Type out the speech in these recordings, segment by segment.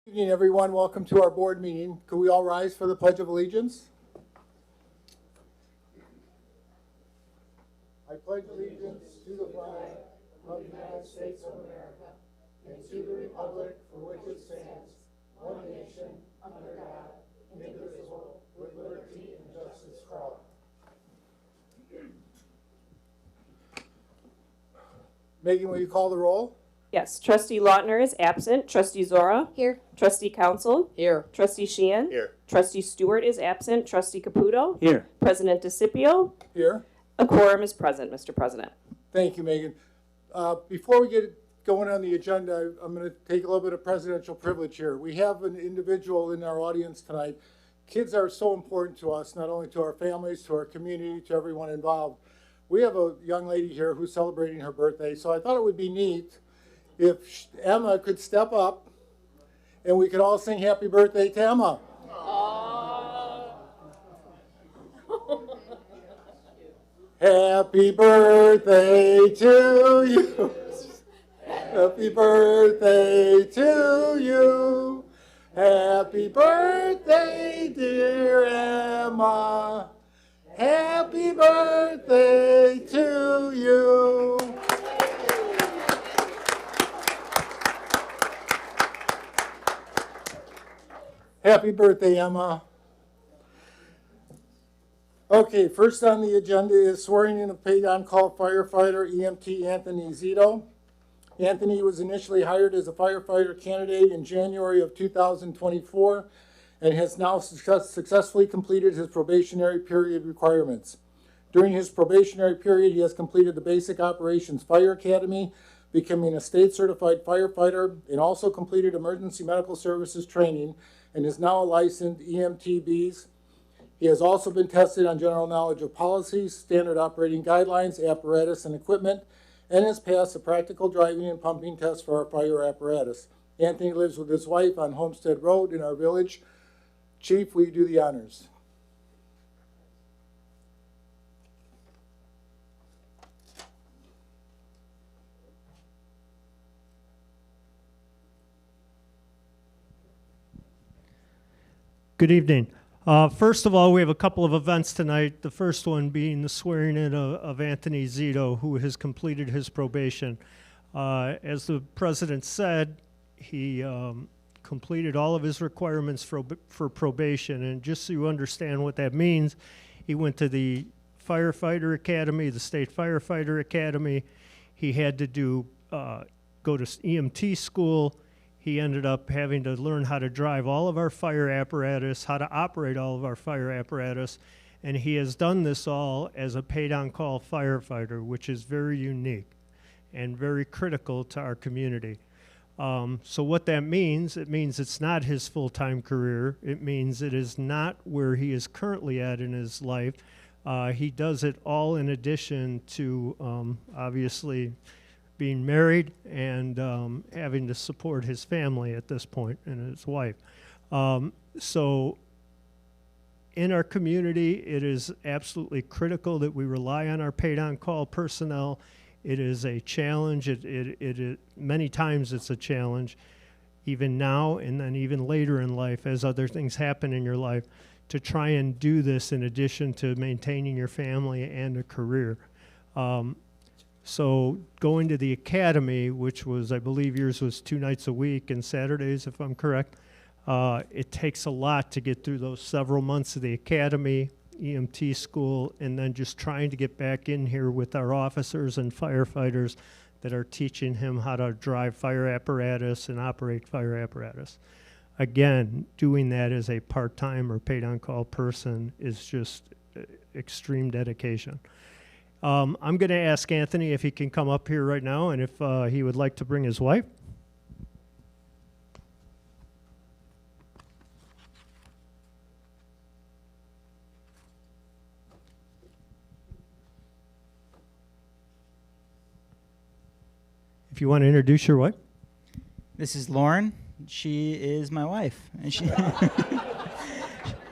Good evening, everyone. Welcome to our board meeting. Could we all rise for the Pledge of Allegiance? I pledge allegiance to the flag of the United States of America and to the republic for which it stands, one nation, under God, indivisible, with liberty and justice for all. Megan, will you call the roll? Yes, Trustee Lautner is absent. Trustee Zora? Here. Trustee Council? Here. Trustee Sheehan? Here. Trustee Stewart is absent. Trustee Caputo? Here. President DeCipio? Here. A quorum is present, Mr. President. Thank you, Megan. Before we get going on the agenda, I'm going to take a little bit of presidential privilege here. We have an individual in our audience tonight. Kids are so important to us, not only to our families, to our community, to everyone involved. We have a young lady here who's celebrating her birthday, so I thought it would be neat if Emma could step up and we could all sing happy birthday to Emma. Happy birthday to you. Happy birthday to you. Happy birthday, dear Emma. Happy birthday to you. Happy birthday, Emma. Okay, first on the agenda is swearing in of paid-on-call firefighter EMT Anthony Zito. Anthony was initially hired as a firefighter candidate in January of 2024 and has now successfully completed his probationary period requirements. During his probationary period, he has completed the Basic Operations Fire Academy, becoming a state-certified firefighter, and also completed emergency medical services training, and is now a licensed EMTBs. He has also been tested on general knowledge of policies, standard operating guidelines, apparatus, and equipment, and has passed a practical driving and pumping test for our fire apparatus. Anthony lives with his wife on Homestead Road in our village. Chief, will you do the honors? Good evening. First of all, we have a couple of events tonight. The first one being the swearing in of Anthony Zito, who has completed his probation. As the president said, he completed all of his requirements for probation. And just so you understand what that means, he went to the firefighter academy, the state firefighter academy. He had to go to EMT school. He ended up having to learn how to drive all of our fire apparatus, how to operate all of our fire apparatus, and he has done this all as a paid-on-call firefighter, which is very unique and very critical to our community. So what that means, it means it's not his full-time career. It means it is not where he is currently at in his life. He does it all in addition to, obviously, being married and having to support his family at this point and his wife. So in our community, it is absolutely critical that we rely on our paid-on-call personnel. It is a challenge. It many times it's a challenge, even now and then even later in life as other things happen in your life, to try and do this in addition to maintaining your family and a career. So going to the academy, which was, I believe yours was 2 nights a week and Saturdays, if I'm correct, it takes a lot to get through those several months of the academy, EMT school, and then just trying to get back in here with our officers and firefighters that are teaching him how to drive fire apparatus and operate fire apparatus. Again, doing that as a part-time or paid-on-call person is just extreme dedication. I'm going to ask Anthony if he can come up here right now and if he would like to bring his wife. If you want to introduce your wife. This is Lauren. She is my wife. And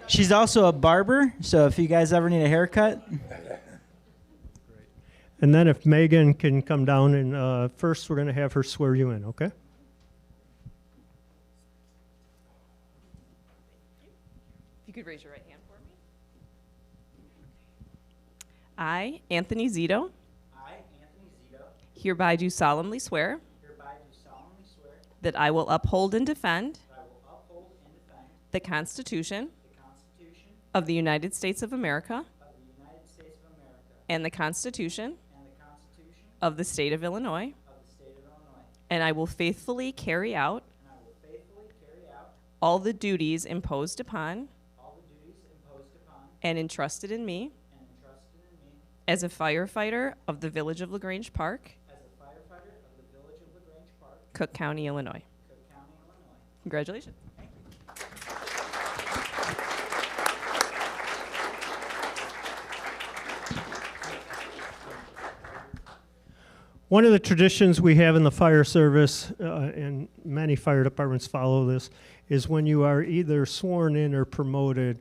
she's also a barber, so if you guys ever need a haircut. And then if Megan can come down and first we're going to have her swear you in, okay? you could raise your right hand for me. I, Anthony Zito, I, Anthony Zito, hereby do solemnly swear hereby do solemnly swear that I will uphold and defend that I will uphold and defend the Constitution the Constitution of the United States of America of the United States of America and the Constitution and the Constitution of the State of Illinois, of the State of Illinois, and I will faithfully carry out and I will faithfully carry out all the duties imposed upon all the duties imposed upon and entrusted in me and entrusted in me as a firefighter of the Village of LaGrange Park, as a firefighter of the Village of LaGrange Park, Cook County, Illinois. Cook County, Illinois. Congratulations. One of the traditions we have in the fire service, and many fire departments follow this, is when you are either sworn in or promoted,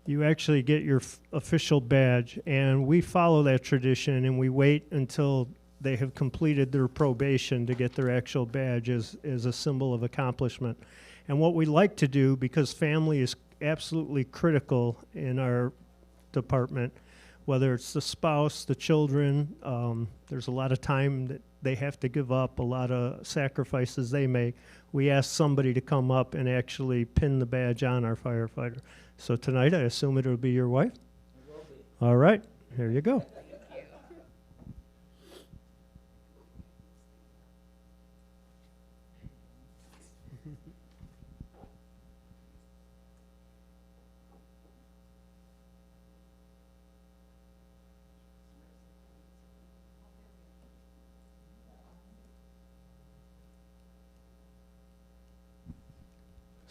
you actually get your official badge. And we follow that tradition, and we wait until they have completed their probation to get their actual badge as a symbol of accomplishment. And what we like to do, because family is absolutely critical in our department, whether it's the spouse, the children, there's a lot of time that they have to give up, a lot of sacrifices they make. We ask somebody to come up and actually pin the badge on our firefighter. So tonight, I assume it'll be your wife? It will be. All right, here you go.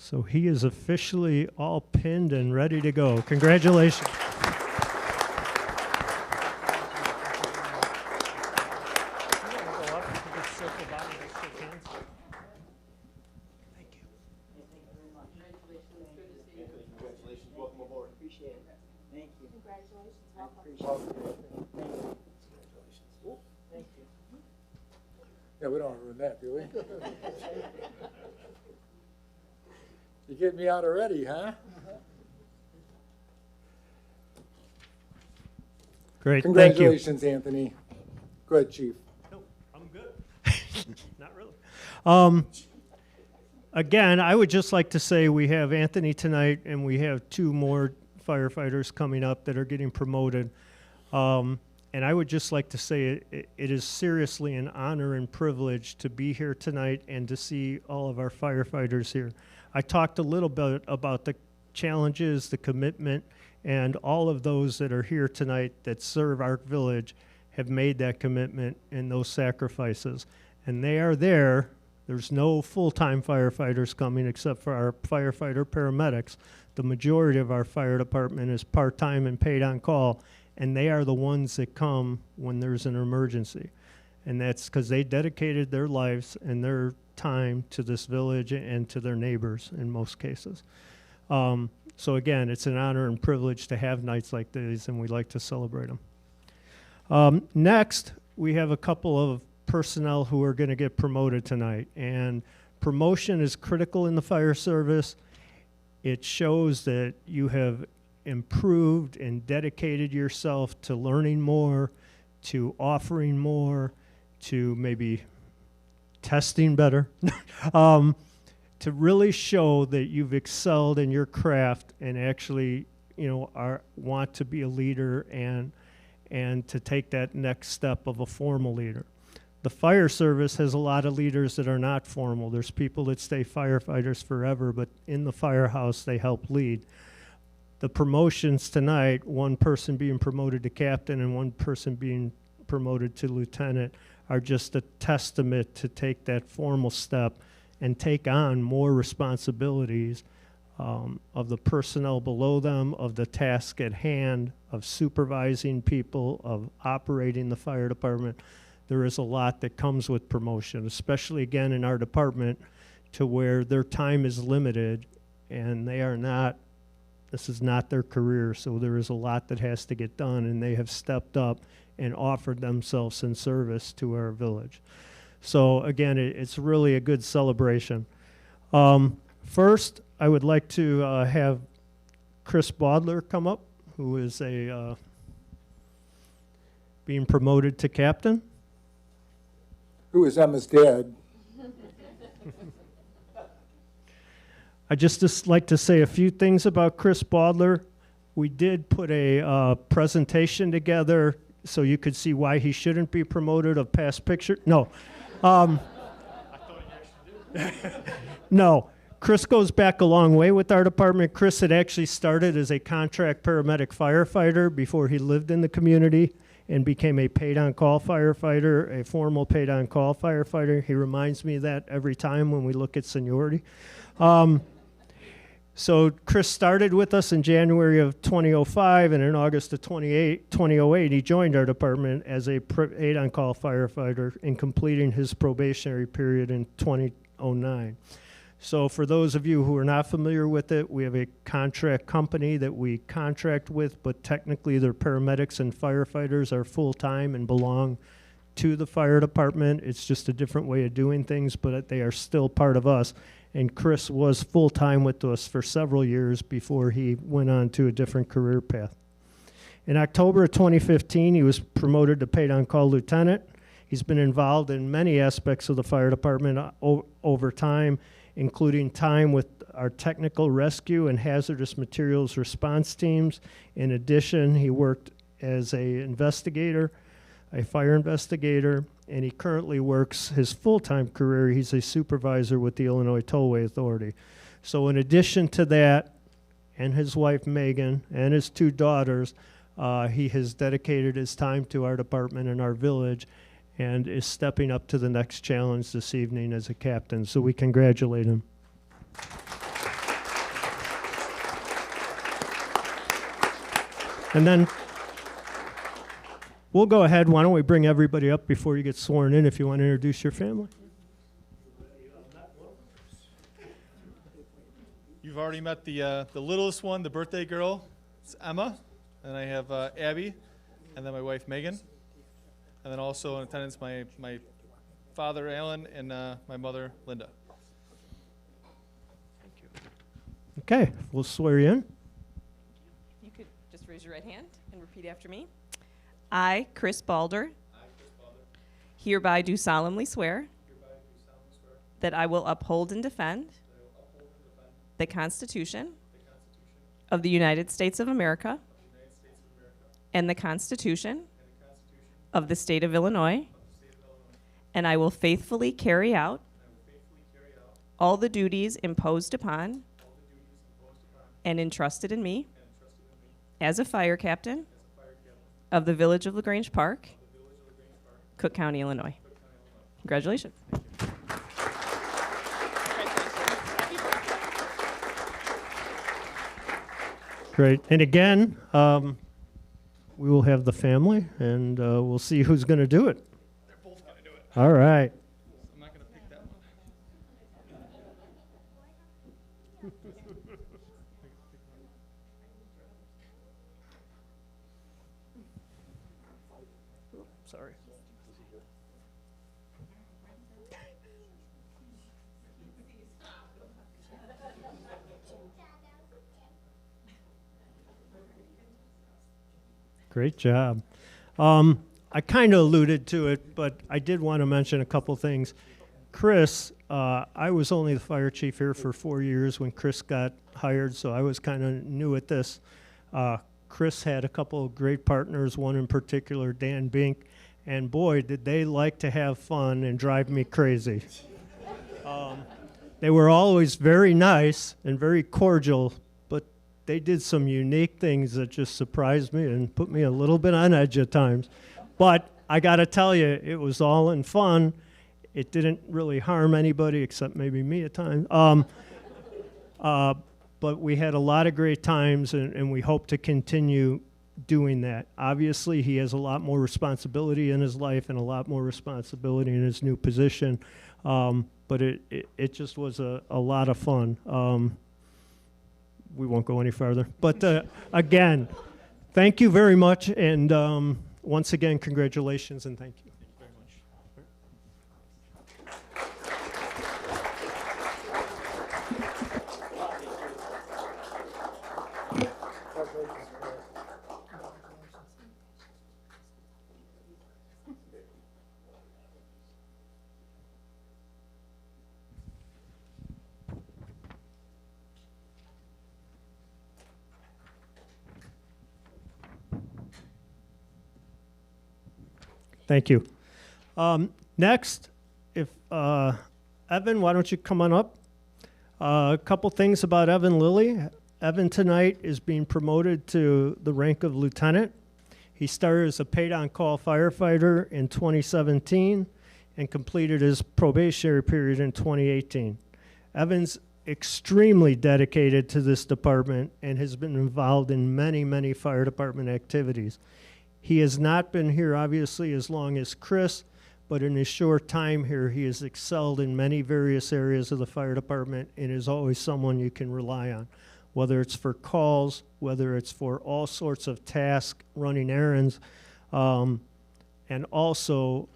So he is officially all pinned and ready to go. Congratulations. Congratulations, welcome aboard. Appreciate it. Thank you. Congratulations, welcome. Thank you. Yeah, we don't want to ruin that, do we? You get me out already, huh? Great, thank you. Congratulations, Anthony. Go ahead, Chief. No, I'm good. Not really. Again, I would just like to say we have Anthony tonight, and we have 2 more firefighters coming up that are getting promoted. And I would just like to say it is seriously an honor and privilege to be here tonight and to see all of our firefighters here. I talked a little bit about the challenges, the commitment, and all of those that are here tonight that serve our village have made that commitment and those sacrifices. And they are there. There's no full-time firefighters coming except for our firefighter paramedics. The majority of our fire department is part-time and paid on call, and they are the ones that come when there's an emergency. And that's because they dedicated their lives and their time to this village and to their neighbors in most cases. So again, it's an honor and privilege to have nights like these, and we like to celebrate them. Next, we have a couple of personnel who are going to get promoted tonight. And promotion is critical in the fire service. It shows that you have improved and dedicated yourself to learning more, to offering more, to maybe testing better, to really show that you've excelled in your craft and actually, want to be a leader and to take that next step of a formal leader. The fire service has a lot of leaders that are not formal. There's people that stay firefighters forever, but in the firehouse, they help lead. The promotions tonight, one person being promoted to captain and one person being promoted to lieutenant, are just a testament to take that formal step and take on more responsibilities of the personnel below them, of the task at hand, of supervising people, of operating the fire department. There is a lot that comes with promotion, especially again in our department, to where their time is limited and they are not, this is not their career, so there is a lot that has to get done, and they have stepped up and offered themselves in service to our village. So again, it's really a good celebration. First, I would like to have Chris Baudler come up, who is being promoted to captain. Who is Emma's dad? I'd just like to say a few things about Chris Baudler. We did put a presentation together so you could see why he shouldn't be promoted of past picture. No. No. Chris goes back a long way with our department. Chris had actually started as a contract paramedic firefighter before he lived in the community and became a paid-on-call firefighter, a formal paid-on-call firefighter. He reminds me of that every time when we look at seniority. So Chris started with us in January of 2005, and in August of 2008, he joined our department as a paid-on-call firefighter and completing his probationary period in 2009. So for those of you who are not familiar with it, we have a contract company that we contract with, but technically their paramedics and firefighters are full-time and belong to the fire department. It's just a different way of doing things, but they are still part of us. And Chris was full-time with us for several years before he went on to a different career path. In October of 2015, he was promoted to paid-on-call lieutenant. He's been involved in many aspects of the fire department over time, including time with our technical rescue and hazardous materials response teams. In addition, he worked as an investigator, a fire investigator, and he currently works his full-time career. He's a supervisor with the Illinois Tollway Authority. So in addition to that, and his wife Megan, and his 2 daughters, he has dedicated his time to our department and our village and is stepping up to the next challenge this evening as a captain. So we congratulate him. And then we'll go ahead. Why don't we bring everybody up before you get sworn in if you want to introduce your family? You've already met the littlest one, the birthday girl. It's Emma. And I have Abby, and then my wife Megan. And then also in attendance my father Alan and my mother Linda. Okay, we'll swear you in. You could just raise your right hand and repeat after me. I, Chris Baudler, hereby do solemnly swear that I will uphold and defend the Constitution of the United States of America and the Constitution of the State of Illinois, and I will faithfully carry out all the duties imposed upon and entrusted in me as a fire captain of the Village of Grange Park, Cook County, Illinois. Congratulations. Great. And again, we will have the family, and we'll see who's going to do it. They're both going to do it. All right. I'm not going to pick that one. Sorry. Great job. I kind of alluded to it, but I did want to mention a couple things. Chris, I was only the fire chief here for 4 years when Chris got hired, so I was kind of new at this. Chris had a couple of great partners, one in particular, Dan Bink, and boy, did they like to have fun and drive me crazy. They were always very nice and very cordial, but they did some unique things that just surprised me and put me a little bit on edge at times. But I got to tell you, it was all in fun. It didn't really harm anybody except maybe me at times. But we had a lot of great times, and we hope to continue doing that. Obviously, he has a lot more responsibility in his life and a lot more responsibility in his new position. But it just was a lot of fun. We won't go any further. But again, thank you very much. And once again, congratulations and thank you. Thank you very much. Thank you. Next, if Evan, why don't you come on up? A couple things about Evan Lilly. Evan tonight is being promoted to the rank of lieutenant. He started as a paid-on-call firefighter in 2017 and completed his probationary period in 2018. Evan's extremely dedicated to this department and has been involved in many, many fire department activities. He has not been here, obviously, as long as Chris, but in his short time here, he has excelled in many various areas of the fire department and is always someone you can rely on, whether it's for calls, whether it's for all sorts of tasks, running errands, and also,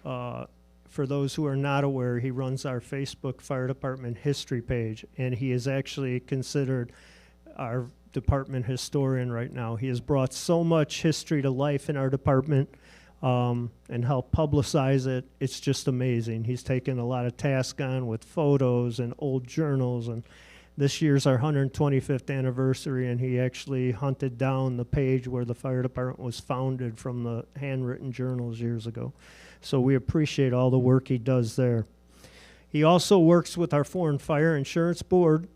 for those who are not aware, he runs our Facebook Fire Department history page, and he is actually considered our department historian right now. He has brought so much history to life in our department and helped publicize it. It's just amazing. He's taken a lot of tasks on with photos and old journals, and this year's our 125th anniversary, and he actually hunted down the page where the fire department was founded from the handwritten journals years ago. So we appreciate all the work he does there. He also works with our Foreign Fire Insurance Board,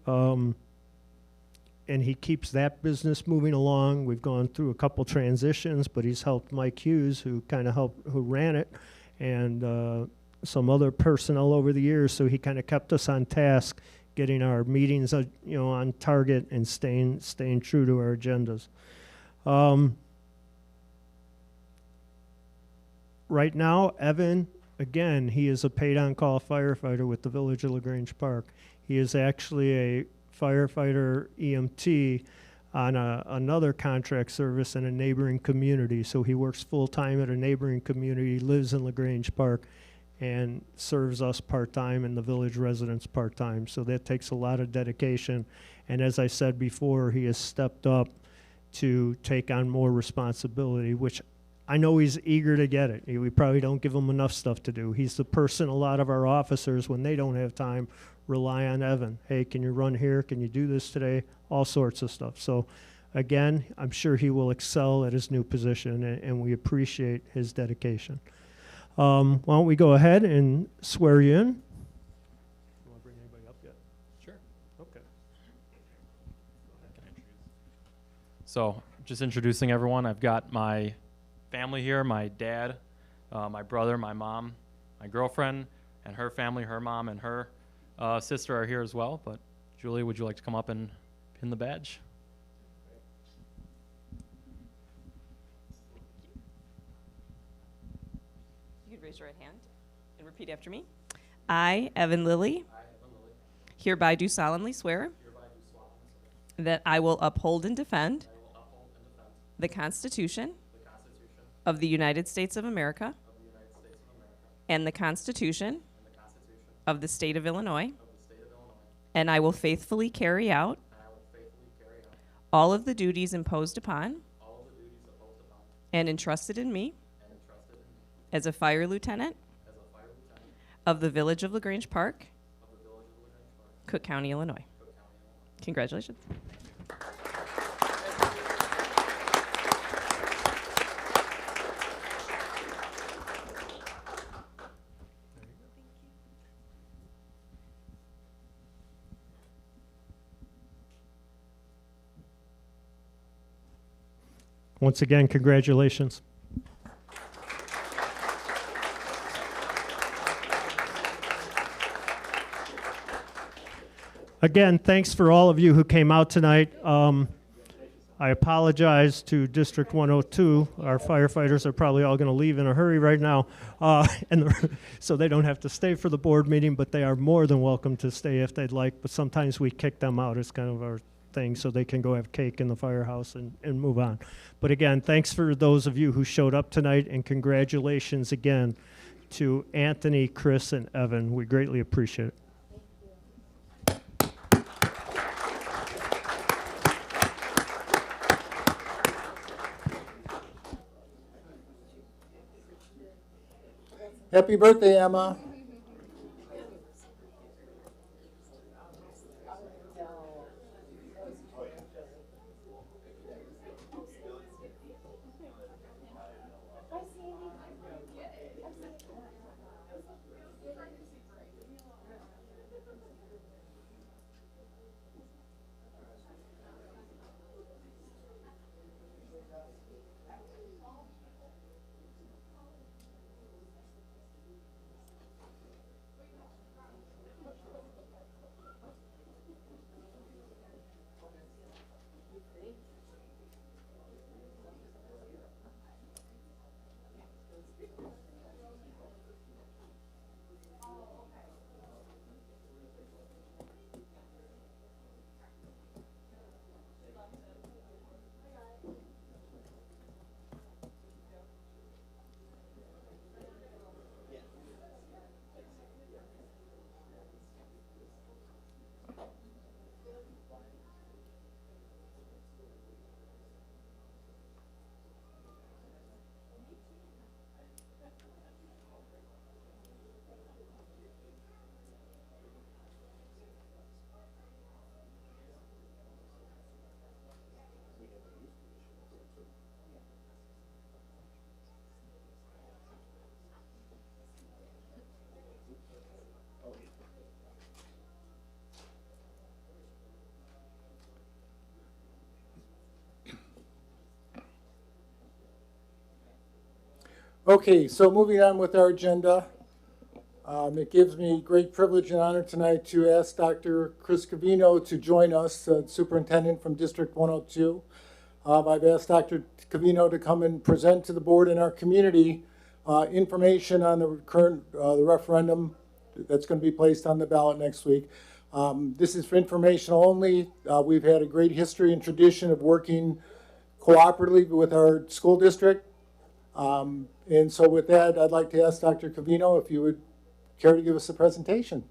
and he keeps that business moving along. We've gone through a couple transitions, but he's helped Mike Hughes, who ran it, and some other personnel over the years. So he kind of kept us on task, getting our meetings, on target and staying true to our agendas. Right now, Evan, again, he is a paid-on-call firefighter with the Village of Grange Park. He is actually a firefighter EMT on another contract service in a neighboring community. So he works full-time at a neighboring community, lives in LaGrange Park, and serves us part-time and the village residents part-time. So that takes a lot of dedication. And as I said before, he has stepped up to take on more responsibility, which I know he's eager to get it. We probably don't give him enough stuff to do. He's the person a lot of our officers, when they don't have time, rely on Evan. Hey, can you run here? Can you do this today? All sorts of stuff. So again, I'm sure he will excel at his new position, and we appreciate his dedication. Why don't we go ahead and swear you in? You want to bring anybody up yet? Sure. Okay. So, just introducing everyone, I've got my family here, my dad, my brother, my mom, my girlfriend, and her family, her mom and her sister are here as well. But Julie, would you like to come up and pin the badge? You could raise your right hand and repeat after me. I, Evan Lilly, hereby do solemnly swear that I will uphold and defend the Constitution of the United States of America and the Constitution of the State of Illinois, and I will faithfully carry out all of the duties imposed upon and entrusted in me as a fire lieutenant of the Village of LaGrange Park, Cook County, Illinois. Congratulations. Once again, congratulations. Again, thanks for all of you who came out tonight. I apologize to District 102. Our firefighters are probably all going to leave in a hurry right now, so they don't have to stay for the board meeting, but they are more than welcome to stay if they'd like. But sometimes we kick them out. It's kind of our thing, so they can go have cake in the firehouse and move on. But again, thanks for those of you who showed up tonight, and congratulations again to Anthony, Chris, and Evan. We greatly appreciate it. Happy birthday, Emma. Okay, so moving on with our agenda. It gives me great privilege and honor tonight to ask Dr. Chris Covino to join us, Superintendent from District 102. I've asked Dr. Covino to come and present to the board and our community information on the current the referendum that's going to be placed on the ballot next week. This is for informational only. We've had a great history and tradition of working cooperatively with our school district. And so with that, I'd like to ask Dr. Covino if you would care to give us a presentation.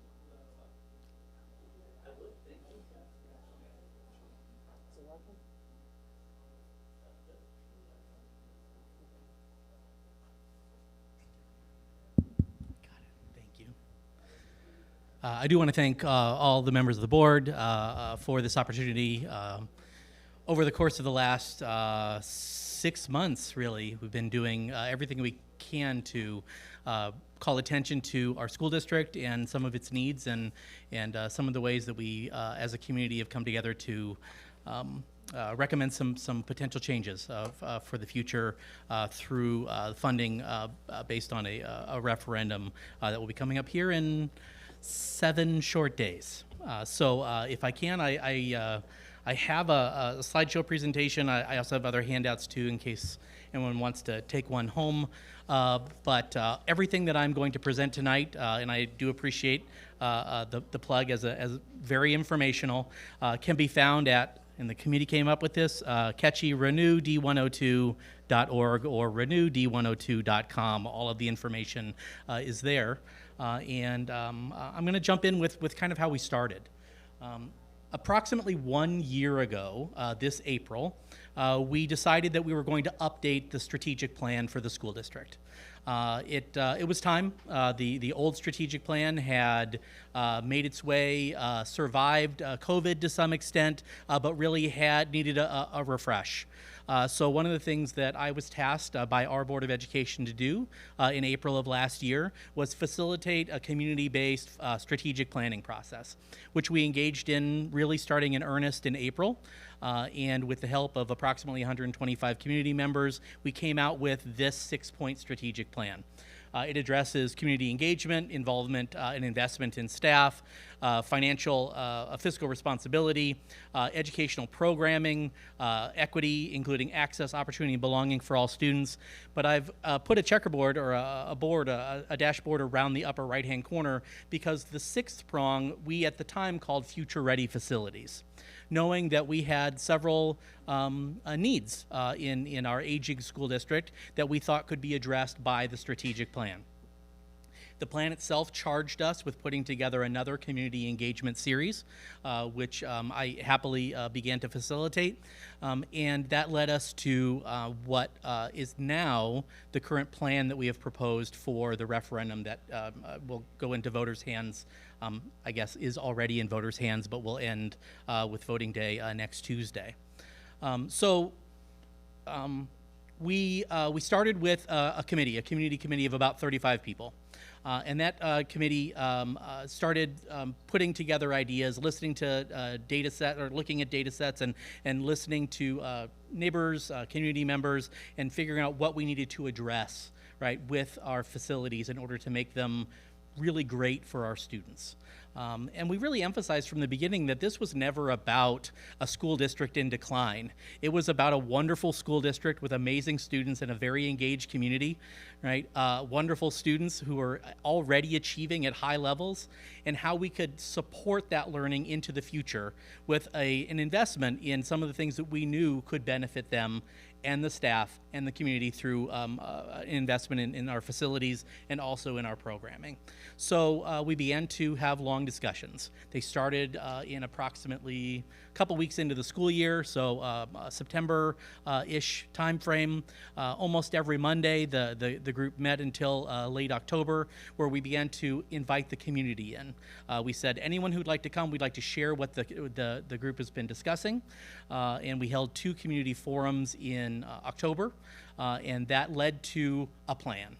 Thank you. I do want to thank all the members of the board for this opportunity. Over the course of the last 6 months, really, we've been doing everything we can to call attention to our school district and some of its needs, and some of the ways that we, as a community, have come together to recommend some potential changes for the future through funding based on a referendum that will be coming up here in 7 short days. So if I can, I have a slideshow presentation. I also have other handouts too in case anyone wants to take one home. But everything that I'm going to present tonight, and I do appreciate the plug as very informational, can be found at, and the committee came up with this, catchy renewd102.org or renewd102.com. All of the information is there. And I'm going to jump in with kind of how we started. Approximately 1 year ago, this April, we decided that we were going to update the strategic plan for the school district. It was time. The old strategic plan had made its way, survived COVID to some extent, but really had needed a refresh. So one of the things that I was tasked by our Board of Education to do in April of last year was facilitate a community-based strategic planning process, which we engaged in really starting in earnest in April. And with the help of approximately 125 community members, we came out with this 6-point strategic plan. It addresses community engagement, involvement and investment in staff, financial, fiscal responsibility, educational programming, equity, including access, opportunity, and belonging for all students. But I've put a checkerboard or a dashboard around the upper right-hand corner because the 6th prong we at the time called future-ready facilities, knowing that we had several needs in our aging school district that we thought could be addressed by the strategic plan. The plan itself charged us with putting together another community engagement series, which I happily began to facilitate. And that led us to what is now the current plan that we have proposed for the referendum that will go into voters' hands. I guess is already in voters' hands, but will end with voting day next Tuesday. We started with a community committee of about 35 people. And that committee started putting together ideas, listening to looking at data sets and listening to neighbors, community members, and figuring out what we needed to address, right, with our facilities in order to make them really great for our students. And we really emphasized from the beginning that this was never about a school district in decline. It was about a wonderful school district with amazing students and a very engaged community, right? Wonderful students who are already achieving at high levels, and how we could support that learning into the future with an investment in some of the things that we knew could benefit them and the staff and the community through investment in our facilities and also in our programming. So we began to have long discussions. They started in approximately a couple weeks into the school year, so September-ish timeframe. Almost every Monday, the group met until late October, where we began to invite the community in. We said, anyone who'd like to come, we'd like to share what the group has been discussing. And we held 2 community forums in October, and that led to a plan.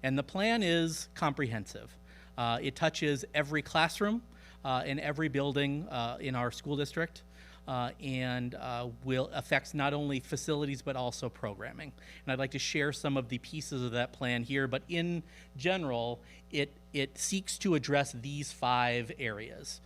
And the plan is comprehensive. It touches every classroom. in every building in our school district. And will affects not only facilities but also programming. And I'd like to share some of the pieces of that plan here, but in general, it seeks to address these 5 areas: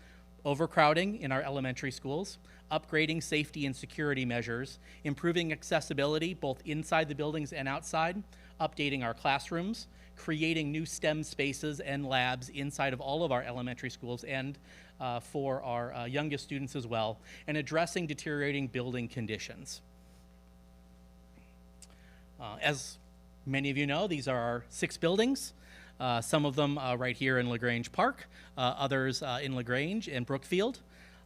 overcrowding in our elementary schools, upgrading safety and security measures, improving accessibility both inside the buildings and outside, updating our classrooms, creating new STEM spaces and labs inside of all of our elementary schools and for our youngest students as well, and addressing deteriorating building conditions. As many of you know, these are our 6 buildings. Some of them right here in Grange Park, others in LaGrange and Brookfield.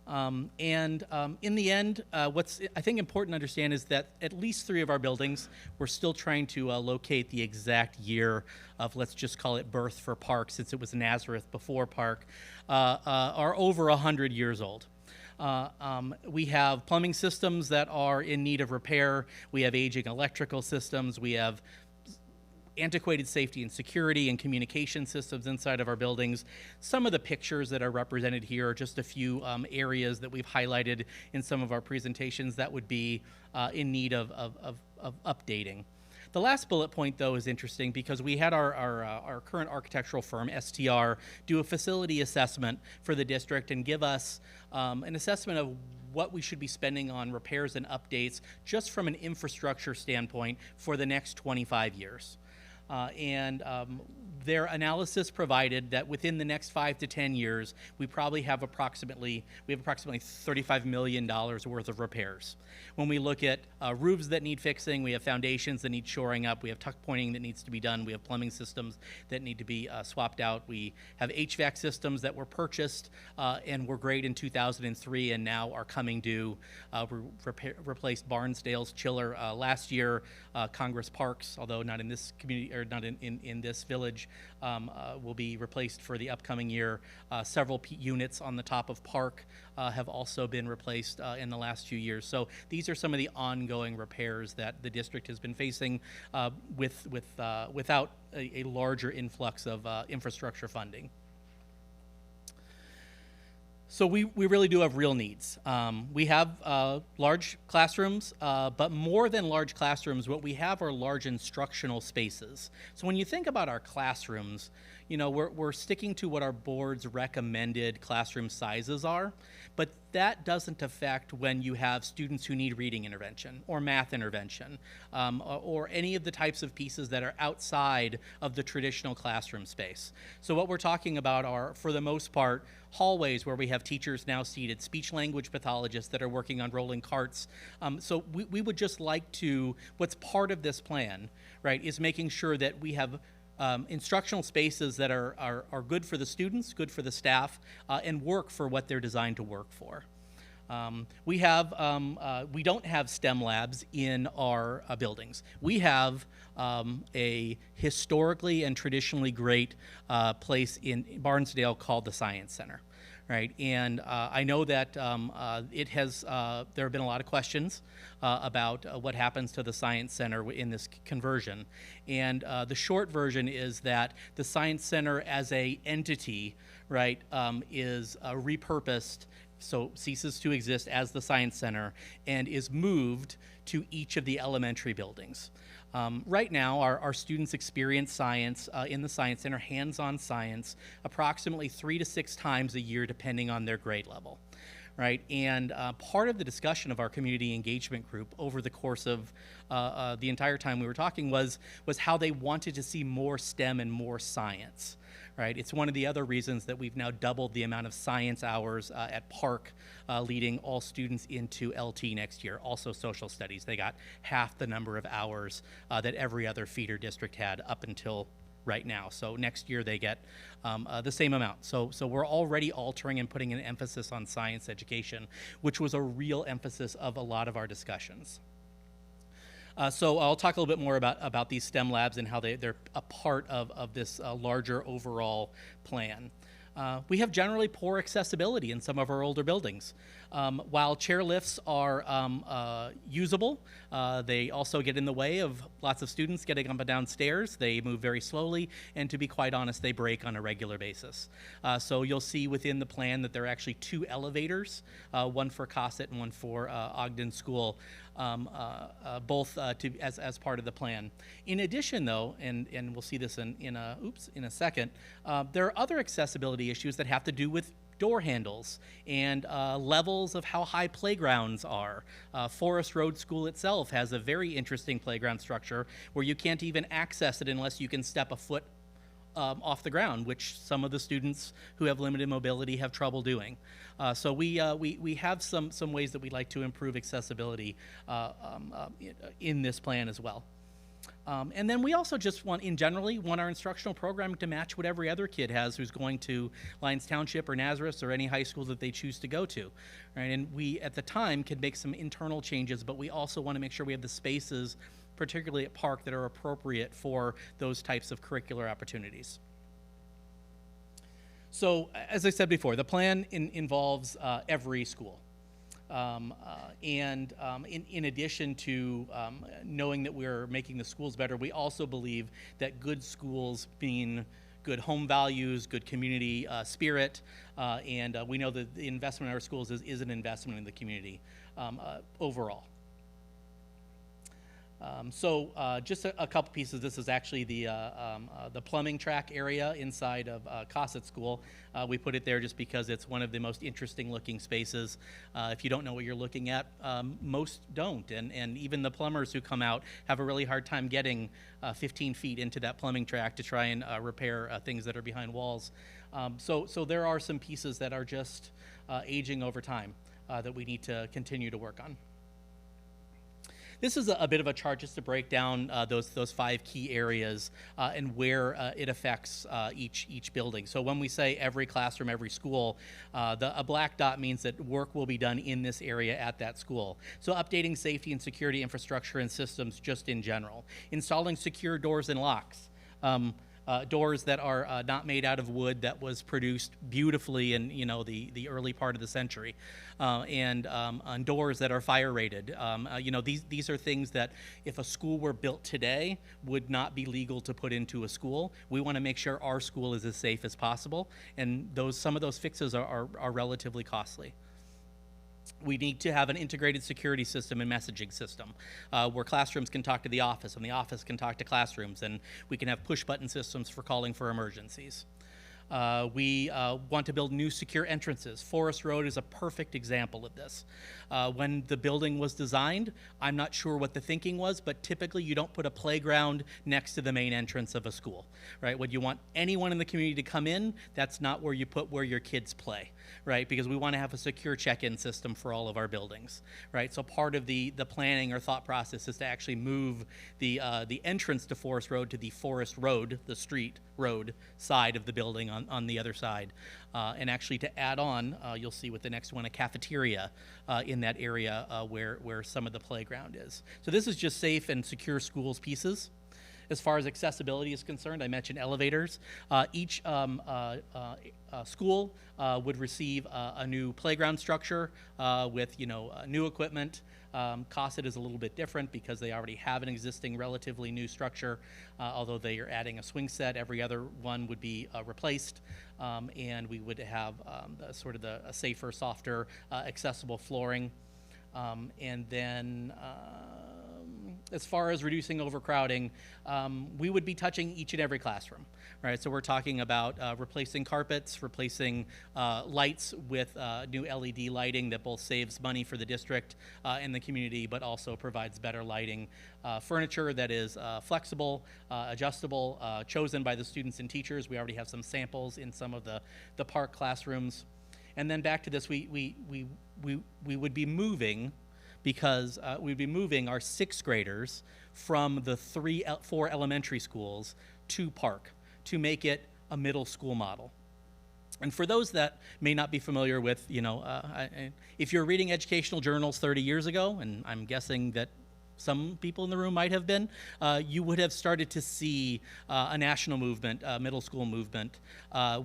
In the end, what's I think important to understand is that at least 3 of our buildings, we're still trying to locate the exact year of, let's just call it birth for Park, since it was Nazareth before Park, are over 100 years old. We have plumbing systems that are in need of repair. We have aging electrical systems. We have antiquated safety and security and communication systems inside of our buildings. Some of the pictures that are represented here are just a few areas that we've highlighted in some of our presentations that would be in need of updating. The last bullet point, though, is interesting because we had our current architectural firm, STR, do a facility assessment for the district and give us an assessment of what we should be spending on repairs and updates just from an infrastructure standpoint for the next 25 years. Their analysis provided that within the next 5 to 10 years, we have approximately $35 million worth of repairs. When we look at roofs that need fixing, we have foundations that need shoring up, we have tuck pointing that needs to be done, we have plumbing systems that need to be swapped out, we have HVAC systems that were purchased and were great in 2003 and now are coming due. We replaced Barnsdale's chiller last year. Congress Parks, although not in this community or not in this village, will be replaced for the upcoming year. Several units on the top of Park have also been replaced in the last few years. So these are some of the ongoing repairs that the district has been facing without a larger influx of infrastructure funding. So we really do have real needs. We have large classrooms, but more than large classrooms, what we have are large instructional spaces. So when you think about our classrooms, you know, we're sticking to what our board's recommended classroom sizes are, but that doesn't affect when you have students who need reading intervention or math intervention or any of the types of pieces that are outside of the traditional classroom space. So what we're talking about are, for the most part, hallways where we have teachers now seated, speech-language pathologists that are working on rolling carts. So we would just like to, what's part of this plan, right, is making sure that we have instructional spaces that are good for the students, good for the staff, and work for what they're designed to work for. We don't have STEM labs in our buildings. We have a historically and traditionally great place in Barnsdale called the Science Center. Right, and I know that there have been a lot of questions about what happens to the Science Center in this conversion. And the short version is that the Science Center as a entity, right, is repurposed, so ceases to exist as the Science Center and is moved to each of the elementary buildings. Right now, our students experience science in the Science Center, hands-on science, approximately 3 to 6 times a year, depending on their grade level, right? And part of the discussion of our community engagement group over the course of the entire time we were talking was how they wanted to see more STEM and more science. Right, it's one of the other reasons that we've now doubled the amount of science hours at Park, leading all students into LT next year. Also social studies, they got half the number of hours that every other feeder district had up until right now. So next year they get the same amount. So we're already altering and putting an emphasis on science education, which was a real emphasis of a lot of our discussions. So I'll talk a little bit more about these STEM labs and how they're a part of this larger overall plan. We have generally poor accessibility in some of our older buildings. While chair lifts are usable, they also get in the way of lots of students getting up and down stairs. They move very slowly, and to be quite honest, they break on a regular basis. So you'll see within the plan that there are actually 2 elevators, one for Cosset and one for Ogden School, both as part of the plan. In addition, though, and we'll see this in a second, there are other accessibility issues that have to do with door handles and levels of how high playgrounds are. Forest Road School itself has a very interesting playground structure where you can't even access it unless you can step a foot off the ground, which some of the students who have limited mobility have trouble doing. So we have some ways that we'd like to improve accessibility in this plan as well. And then we also just want our instructional programming to match what every other kid has who's going to Lyons Township or Nazareth or any high school that they choose to go to. Right? And we, at the time, can make some internal changes, but we also want to make sure we have the spaces, particularly at Park, that are appropriate for those types of curricular opportunities. So, as I said before, the plan involves every school. In addition to knowing that we're making the schools better, we also believe that good schools mean good home values, good community spirit, and we know that the investment in our schools is an investment in the community overall. Just a couple pieces. This is actually the plumbing track area inside of Cosset School. We put it there just because it's one of the most interesting looking spaces. If you don't know what you're looking at, most don't. And even the plumbers who come out have a really hard time getting 15 feet into that plumbing track to try and repair things that are behind walls. So there are some pieces that are just aging over time that we need to continue to work on. This is a bit of a chart just to break down those 5 key areas and where it affects each building. So when we say every classroom, every school, a black dot means that work will be done in this area at that school. So updating safety and security infrastructure and systems just in general. Installing secure doors and locks. Doors that are not made out of wood that was produced beautifully in the early part of the century, and doors that are fire rated. These are things that if a school were built today would not be legal to put into a school. We want to make sure our school is as safe as possible, and some of those fixes are relatively costly. We need to have an integrated security system and messaging system where classrooms can talk to the office and the office can talk to classrooms, and we can have push-button systems for calling for emergencies. We want to build new secure entrances. Forest Road is a perfect example of this. When the building was designed, I'm not sure what the thinking was, but typically you don't put a playground next to the main entrance of a school, right? When you want anyone in the community to come in, that's not where you put where your kids play, right? Because we want to have a secure check-in system for all of our buildings, right? So part of the planning or thought process is to actually move the entrance to Forest Road to the Forest Road, the street road side of the building on the other side. And actually to add on, you'll see with the next one, a cafeteria in that area where some of the playground is. So this is just safe and secure schools pieces. As far as accessibility is concerned, I mentioned elevators. Each school would receive a new playground structure with new equipment. Cosset is a little bit different because they already have an existing relatively new structure, although they are adding a swing set. Every other one would be replaced, and we would have a safer, softer, accessible flooring. And then as far as reducing overcrowding, we would be touching each and every classroom, right? So we're talking about replacing carpets, replacing lights with new LED lighting that both saves money for the district and the community, but also provides better lighting. Furniture that is flexible, adjustable, chosen by the students and teachers. We already have some samples in some of the park classrooms. And then back to this, we would be moving, because we'd be moving our 6th graders from the 4 elementary schools to Park to make it a middle school model. And for those that may not be familiar with, if you're reading educational journals 30 years ago, and I'm guessing that some people in the room might have been, you would have started to see a national movement, middle school movement,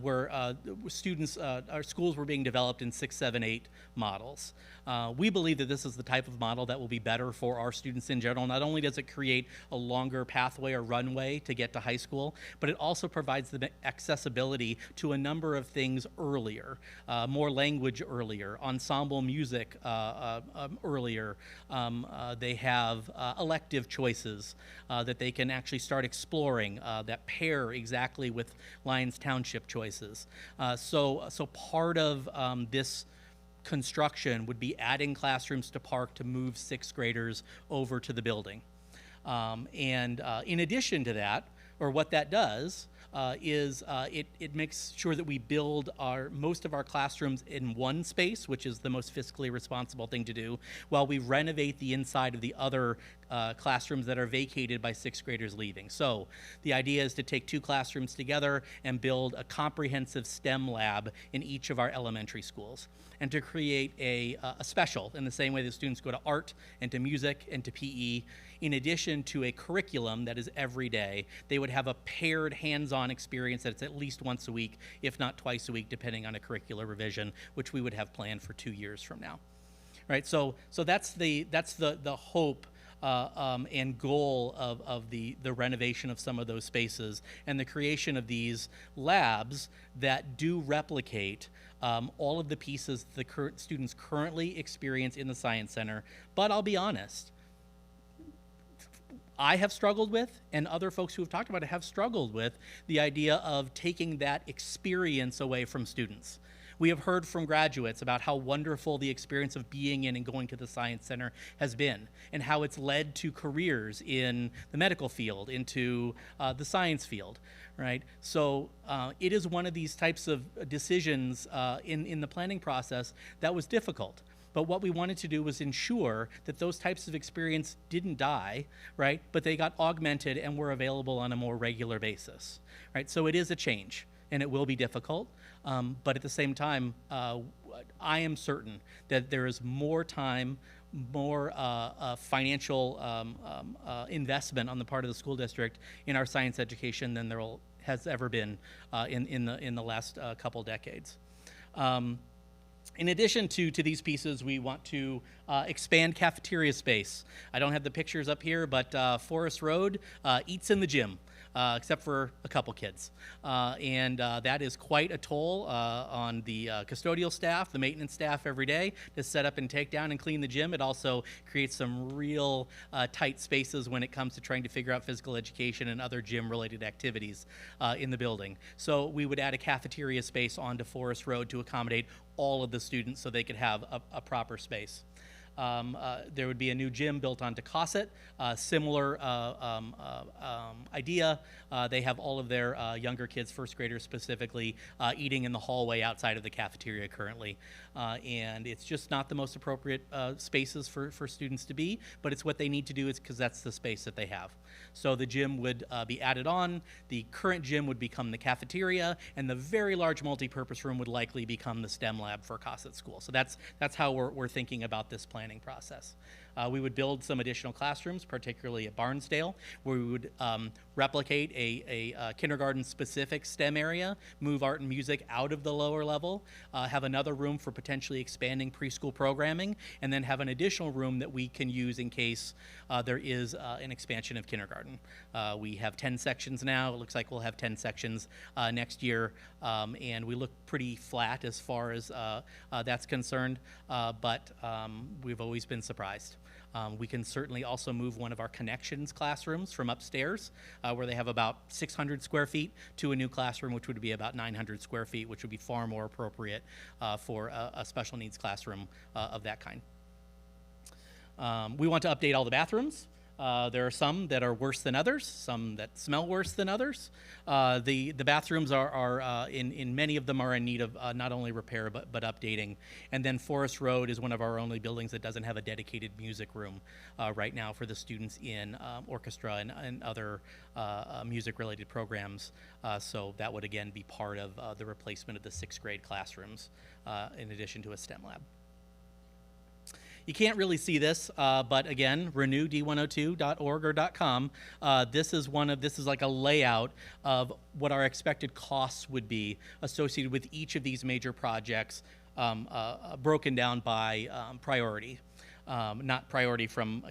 where students, our schools were being developed in 6, 7, 8 models. We believe that this is the type of model that will be better for our students in general. Not only does it create a longer pathway or runway to get to high school, but it also provides them accessibility to a number of things earlier, more language earlier, ensemble music earlier. They have elective choices that they can actually start exploring that pair exactly with Lyons Township choices. So part of this construction would be adding classrooms to Park to move 6th graders over to the building. In addition to that, or what that does, is it makes sure that we build most of our classrooms in one space, which is the most fiscally responsible thing to do, while we renovate the inside of the other classrooms that are vacated by 6th graders leaving. So the idea is to take 2 classrooms together and build a comprehensive STEM lab in each of our elementary schools, and to create a special, in the same way that students go to art and to music and to PE. In addition to a curriculum that is every day, they would have a paired hands-on experience that's at least once a week, if not twice a week, depending on a curricular revision, which we would have planned for 2 years from now. Right, so that's the hope and goal of the renovation of some of those spaces, and the creation of these labs that do replicate all of the pieces the current students currently experience in the Science Center. But I'll be honest, I have struggled with, and other folks who have talked about it have struggled with, the idea of taking that experience away from students. We have heard from graduates about how wonderful the experience of being in and going to the Science Center has been, and how it's led to careers in the medical field, into the science field, right? So it is one of these types of decisions in the planning process that was difficult. But what we wanted to do was ensure that those types of experience didn't die, right? But they got augmented and were available on a more regular basis, right? So it is a change, and it will be difficult. But at the same time, I am certain that there is more time, more financial investment on the part of the school district in our science education than there has ever been in the last couple decades. In addition to these pieces, we want to expand cafeteria space. I don't have the pictures up here, but Forest Road eats in the gym, except for a couple kids. And that is quite a toll on the custodial staff, the maintenance staff every day to set up and take down and clean the gym. It also creates some real tight spaces when it comes to trying to figure out physical education and other gym-related activities in the building. So we would add a cafeteria space onto Forest Road to accommodate all of the students so they could have a proper space. There would be a new gym built onto Cosset, similar idea. They have all of their younger kids, first graders specifically, eating in the hallway outside of the cafeteria currently. And it's just not the most appropriate spaces for students to be, but it's what they need to do because that's the space that they have. So the gym would be added on, the current gym would become the cafeteria, and the very large multi-purpose room would likely become the STEM lab for Cosset School. So that's how we're thinking about this planning process. We would build some additional classrooms, particularly at Barnesdale, where we would replicate a kindergarten-specific STEM area, move art and music out of the lower level, have another room for potentially expanding preschool programming, and then have an additional room that we can use in case there is an expansion of kindergarten. We have 10 sections now. It looks like we'll have 10 sections next year, and we look pretty flat as far as that's concerned, but we've always been surprised. We can certainly also move one of our connections classrooms from upstairs, where they have about 600 square feet, to a new classroom, which would be about 900 square feet, which would be far more appropriate for a special needs classroom of that kind. We want to update all the bathrooms. There are some that are worse than others, some that smell worse than others. The bathrooms are in many of them are in need of not only repair but updating. And then Forest Road is one of our only buildings that doesn't have a dedicated music room right now for the students in orchestra and other music-related programs. So that would again be part of the replacement of the 6th grade classrooms in addition to a STEM lab. you can't really see this, but again, renewd102.org or .com. This is like a layout of what our expected costs would be associated with each of these major projects, broken down by priority. Not priority from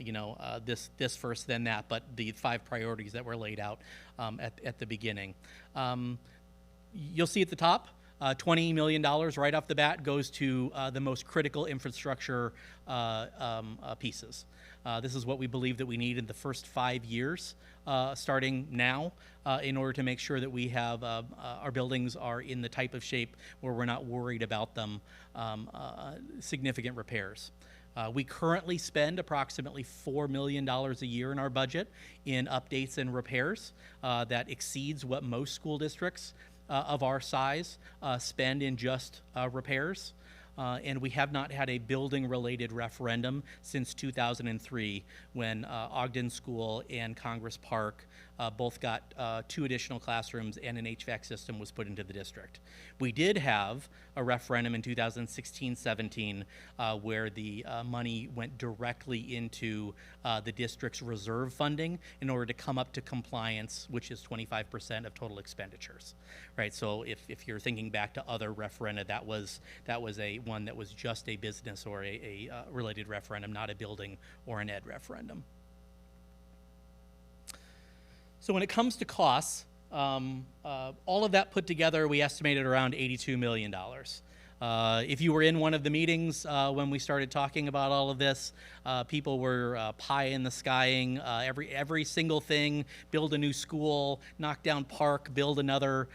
this first, then that, but the 5 priorities that were laid out at the beginning. You'll see at the top, $20 million right off the bat goes to the most critical infrastructure pieces. This is what we believe that we need in the first 5 years, starting now, in order to make sure that we have our buildings are in the type of shape where we're not worried about them significant repairs. We currently spend approximately $4 million a year in our budget in updates and repairs. That exceeds what most school districts of our size spend in just repairs. And we have not had a building-related referendum since 2003, when Ogden School and Congress Park both got 2 additional classrooms and an HVAC system was put into the district. We did have a referendum in 2016-17 where the money went directly into the district's reserve funding in order to come up to compliance, which is 25% of total expenditures, right? So if you're thinking back to other referenda, that was a one that was just a business or a related referendum, not a building or an ed referendum. So when it comes to costs, all of that put together, we estimated around $82 million. If you were in one of the meetings when we started talking about all of this, people were pie in the skying every single thing: build a new school, knock down park, build another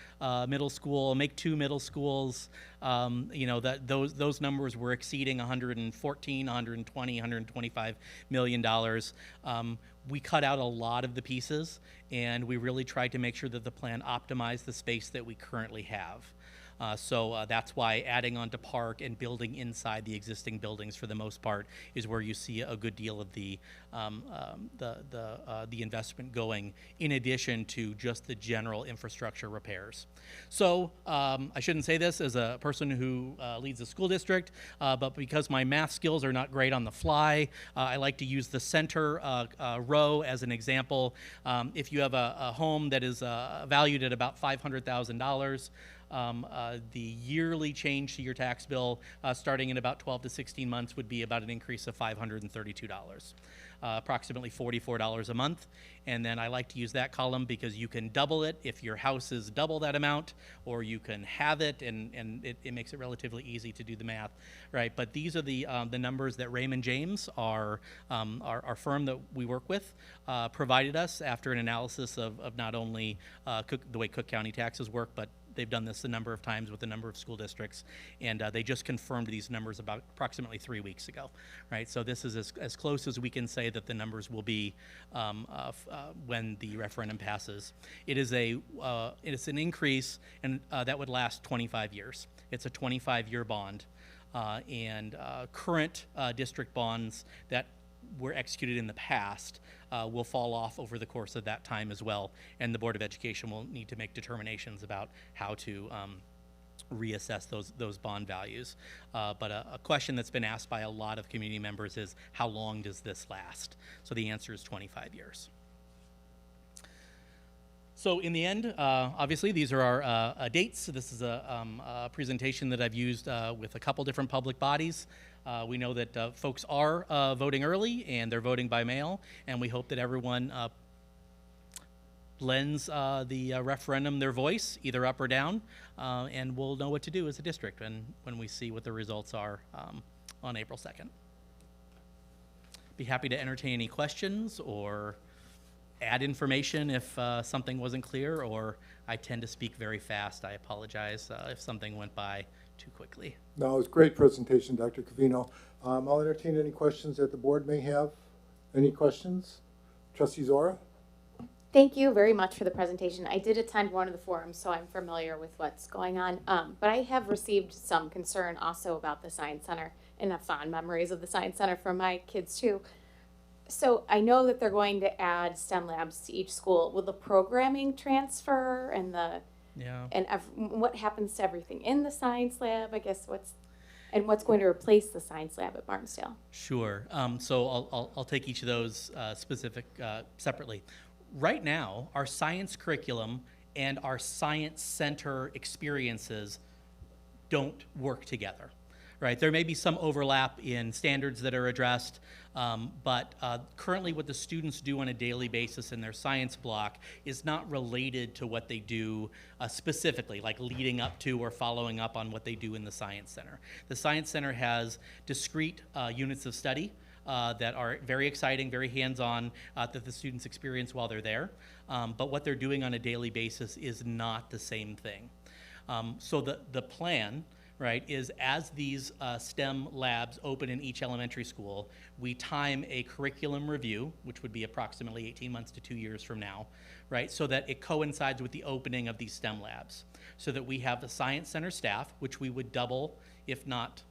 middle school, make 2 middle schools. Those numbers were exceeding 114, 120, 125 million dollars. We cut out a lot of the pieces, and we really tried to make sure that the plan optimized the space that we currently have. So that's why adding on to park and building inside the existing buildings, for the most part, is where you see a good deal of the investment going, in addition to just the general infrastructure repairs. So I shouldn't say this as a person who leads a school district, but because my math skills are not great on the fly, I like to use the center row as an example. If you have a home that is valued at about $500,000, the yearly change to your tax bill starting in about 12 to 16 months would be about an increase of $532, approximately $44 a month. And then I like to use that column because you can double it if your house is double that amount, or you can have it, and it makes it relatively easy to do the math, right? But these are the numbers that Raymond James, our firm that we work with, provided us after an analysis of not only the way Cook County taxes work, but they've done this a number of times with a number of school districts, and they just confirmed these numbers about approximately 3 weeks ago, right? So this is as close as we can say that the numbers will be when the referendum passes. It is an increase, and that would last 25 years. It's a 25-year bond, and current district bonds that were executed in the past will fall off over the course of that time as well, and the Board of Education will need to make determinations about how to reassess those bond values. But a question that's been asked by a lot of community members is, how long does this last? So the answer is 25 years. So in the end, obviously, these are our dates. This is a presentation that I've used with a couple different public bodies. We know that folks are voting early, and they're voting by mail, and we hope that everyone lends the referendum their voice, either up or down, and we'll know what to do as a district when we see what the results are on April 2nd. Be happy to entertain any questions or add information if something wasn't clear, or I tend to speak very fast. I apologize if something went by too quickly. No, it was a great presentation, Dr. Covino. I'll entertain any questions that the board may have. Any questions? Trustee Zora? Thank you very much for the presentation. I did attend one of the forums, so I'm familiar with what's going on. But I have received some concern also about the Science Center, and have fond memories of the Science Center from my kids too. So I know that they're going to add STEM labs to each school. Will the programming transfer, and what happens to everything in the science lab? I guess And what's going to replace the science lab at Barnesdale? Sure. So I'll take each of those separately. Right now, our science curriculum and our science center experiences don't work together, right? There may be some overlap in standards that are addressed, but currently what the students do on a daily basis in their science block is not related to what they do specifically, like leading up to or following up on what they do in the Science Center. The Science Center has discrete units of study that are very exciting, very hands-on, that the students experience while they're there. But what they're doing on a daily basis is not the same thing. So the plan, right, is as these STEM labs open in each elementary school, we time a curriculum review, which would be approximately 18 months to 2 years from now, right, so that it coincides with the opening of these STEM labs, so that we have the Science Center staff, which we would double, if not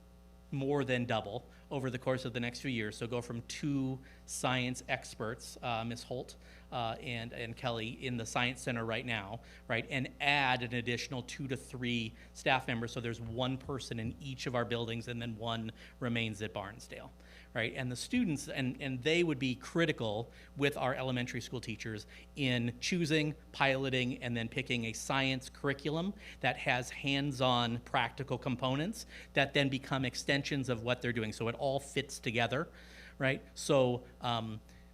more than double, over the course of the next few years. So go from 2 science experts, Ms. Holt and Kelly, in the Science Center right now, right, and add an additional 2 to 3 staff members, so there's 1 person in each of our buildings, and then 1 remains at Barnesdale, right? And the students, and they would be critical with our elementary school teachers in choosing, piloting, and then picking a science curriculum that has hands-on practical components that then become extensions of what they're doing. So it all fits together, right? So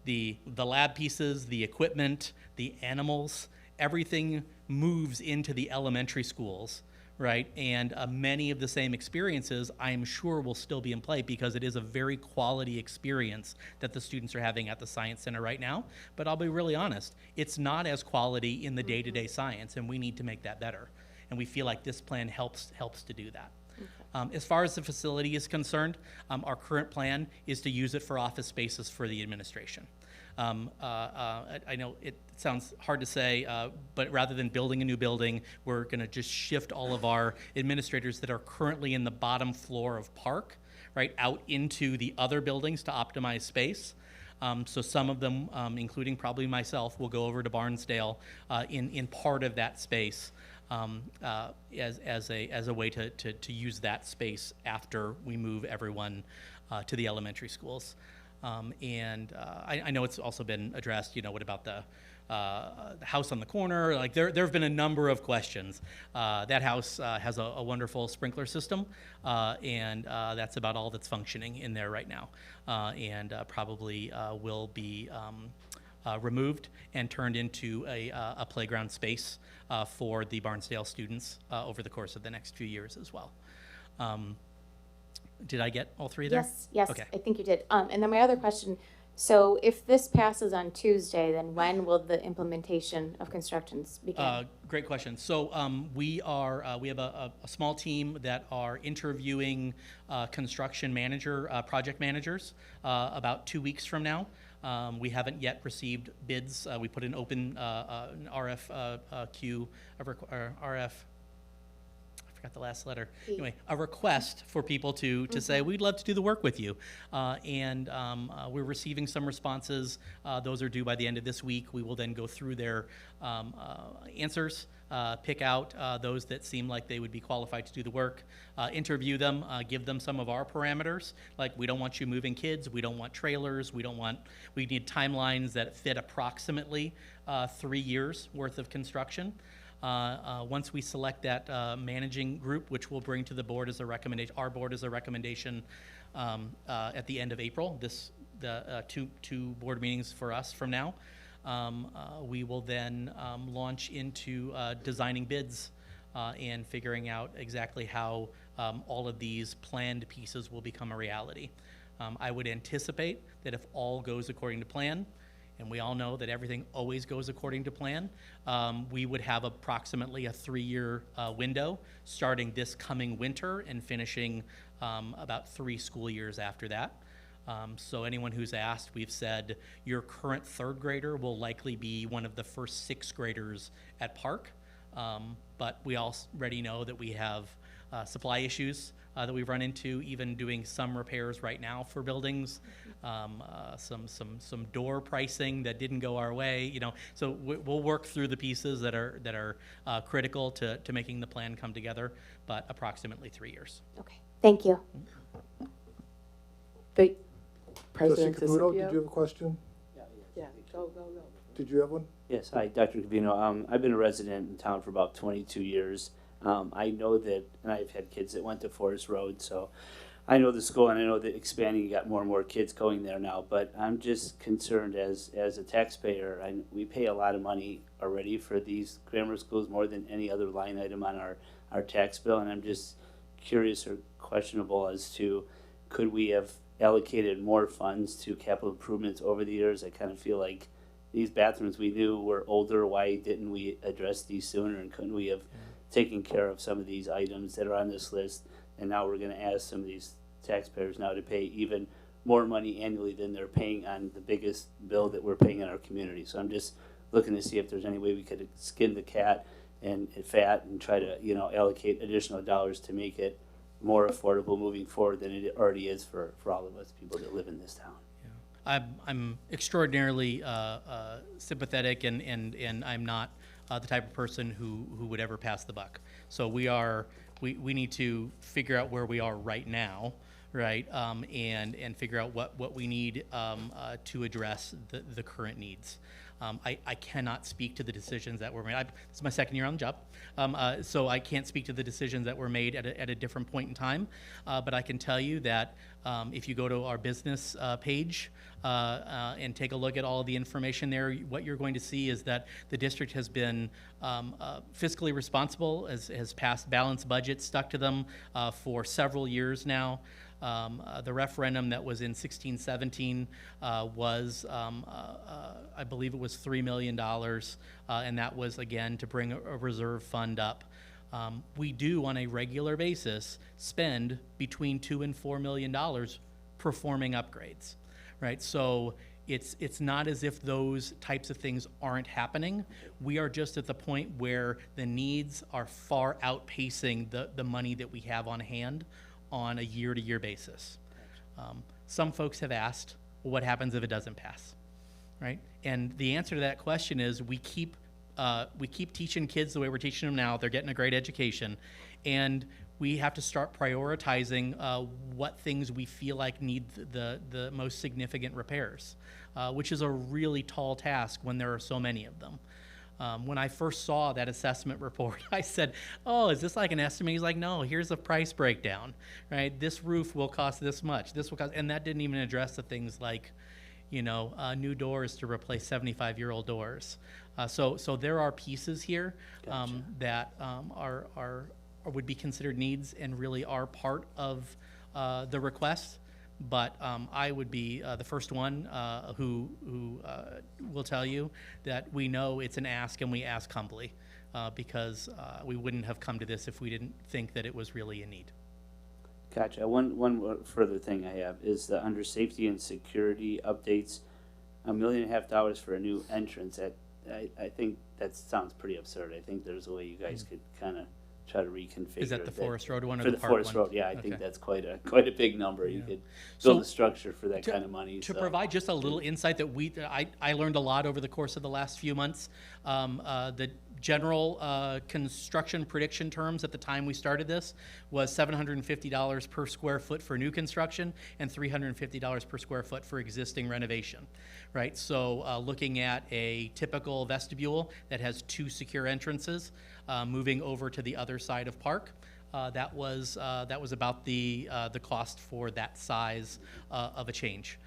the lab pieces, the equipment, the animals, everything moves into the elementary schools, right? And many of the same experiences, I'm sure, will still be in play because it is a very quality experience that the students are having at the Science Center right now. But I'll be really honest, it's not as quality in the day-to-day science, and we need to make that better. And we feel like this plan helps to do that. As far as the facility is concerned, our current plan is to use it for office spaces for the administration. I know it sounds hard to say, but rather than building a new building, we're going to just shift all of our administrators that are currently in the bottom floor of Park, right, out into the other buildings to optimize space. So some of them, including probably myself, will go over to Barnesdale in part of that space. As a way to use that space after we move everyone to the elementary schools. I know it's also been addressed, you know, what about the house on the corner? Like there have been a number of questions. That house has a wonderful sprinkler system, and that's about all that's functioning in there right now, and probably will be removed and turned into a playground space for the Barnesdale students over the course of the next few years as well. Did I get all 3 there? Yes, Okay. I think you did. And then my other question, so if this passes on Tuesday, then when will the implementation of constructions begin? Great question. So we have a small team that are interviewing construction project managers about 2 weeks from now. We haven't yet received bids. We put an open RFQ, RF. I forgot the last letter. Anyway, a request for people to say, we'd love to do the work with you. And we're receiving some responses. Those are due by the end of this week. We will then go through their answers, pick out those that seem like they would be qualified to do the work, interview them, give them some of our parameters. Like, we don't want you moving kids. We don't want trailers. We need timelines that fit approximately 3 years worth of construction. Once we select that managing group, which we'll bring to the board as a recommendation, our board as a recommendation at the end of April, the two board meetings for us from now, we will then launch into designing bids and figuring out exactly how all of these planned pieces will become a reality. I would anticipate that if all goes according to plan, and we all know that everything always goes according to plan, we would have approximately a 3-year window starting this coming winter and finishing about 3 school years after that. So anyone who's asked, we've said your current 3rd grader will likely be one of the first 6th graders at Park, but we already know that we have supply issues that we've run into, even doing some repairs right now for buildings, some door pricing that didn't go our way, you know. So we'll work through the pieces that are critical to making the plan come together, but approximately 3 years. Okay, Thank you. Trustee President Caputo, did you DeCipio? have a question? Yeah, go. Did you have one? Yes, hi, Dr. Cavino. I've been a resident in town for about 22 years. I know that, and I've had kids that went to Forest Road, so I know the school, and I know that expanding, you got more and more kids going there now. But I'm just concerned as a taxpayer. We pay a lot of money already for these grammar schools, more than any other line item on our tax bill, and I'm just curious or questionable as to could we have allocated more funds to capital improvements over the years. I kind of feel like these bathrooms we knew were older. Why didn't we address these sooner? And couldn't we have taken care of some of these items that are on this list? And now we're going to ask some of these taxpayers now to pay even more money annually than they're paying on the biggest bill that we're paying in our community. So I'm just looking to see if there's any way we could skin the cat and fat and try to, allocate additional dollars to make it more affordable moving forward than it already is for all of us people that live in this town. I'm extraordinarily sympathetic, and I'm not the type of person who would ever pass the buck. So we need to figure out where we are right now, right, and figure out what we need to address the current needs. I cannot speak to the decisions that were made. This is my second year on the job, so I can't speak to the decisions that were made at a different point in time. But I can tell you that if you go to our business page and take a look at all of the information there, what you're going to see is that the district has been fiscally responsible, has passed balanced budgets, stuck to them for several years now. The referendum that was in 16-17 was, I believe it was $3 million, and that was, again, to bring a reserve fund up. We do, on a regular basis, spend between $2 and $4 million performing upgrades, right? So it's not as if those types of things aren't happening. We are just at the point where the needs are far outpacing the money that we have on hand on a year-to-year basis. Some folks have asked, well, what happens if it doesn't pass, right? And the answer to that question is we keep teaching kids the way we're teaching them now. They're getting a great education, and we have to start prioritizing what things we feel like need the most significant repairs, which is a really tall task when there are so many of them. When I first saw that assessment report, I said, oh, is this like an estimate? He's like, no, here's a price breakdown, right? This roof will cost this much. This will cost, and that didn't even address the things like, new doors to replace 75-year-old doors. So there are pieces here that would be considered needs and really are part of the request. But I would be the first one who will tell you that we know it's an ask, and we ask humbly because we wouldn't have come to this if we didn't think that it was really a need. Gotcha. One further thing I have is the under safety and security updates, $1.5 million for a new entrance. I think that sounds pretty absurd. I think there's a way you guys could kind of try to reconfigure. Is that the Forest Road one or for the the Park Forest one? Road? Yeah, I Okay. think that's quite a big number. You could build a structure for that kind of money. To provide just a little insight that I learned a lot over the course of the last few months. The general construction prediction terms at the time we started this was $750 per square foot for new construction and $350 per square foot for existing renovation, right? So looking at a typical vestibule that has 2 secure entrances, moving over to the other side of Park, that was about the cost for that size of a change.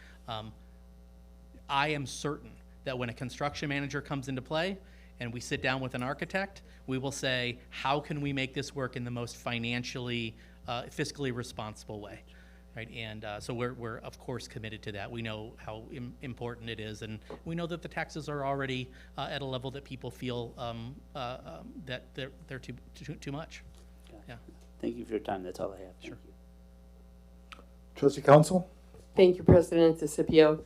I am certain that when a construction manager comes into play and we sit down with an architect, we will say, how can we make this work in the most financially, fiscally responsible way, right? And so we're of course committed to that. We know how important it is, and we know that the taxes are already at a level that people feel that they're too much. Yeah. Thank you for your time. That's all I have. Sure. Thank you. Trustee Council? Thank you, President DeCipio.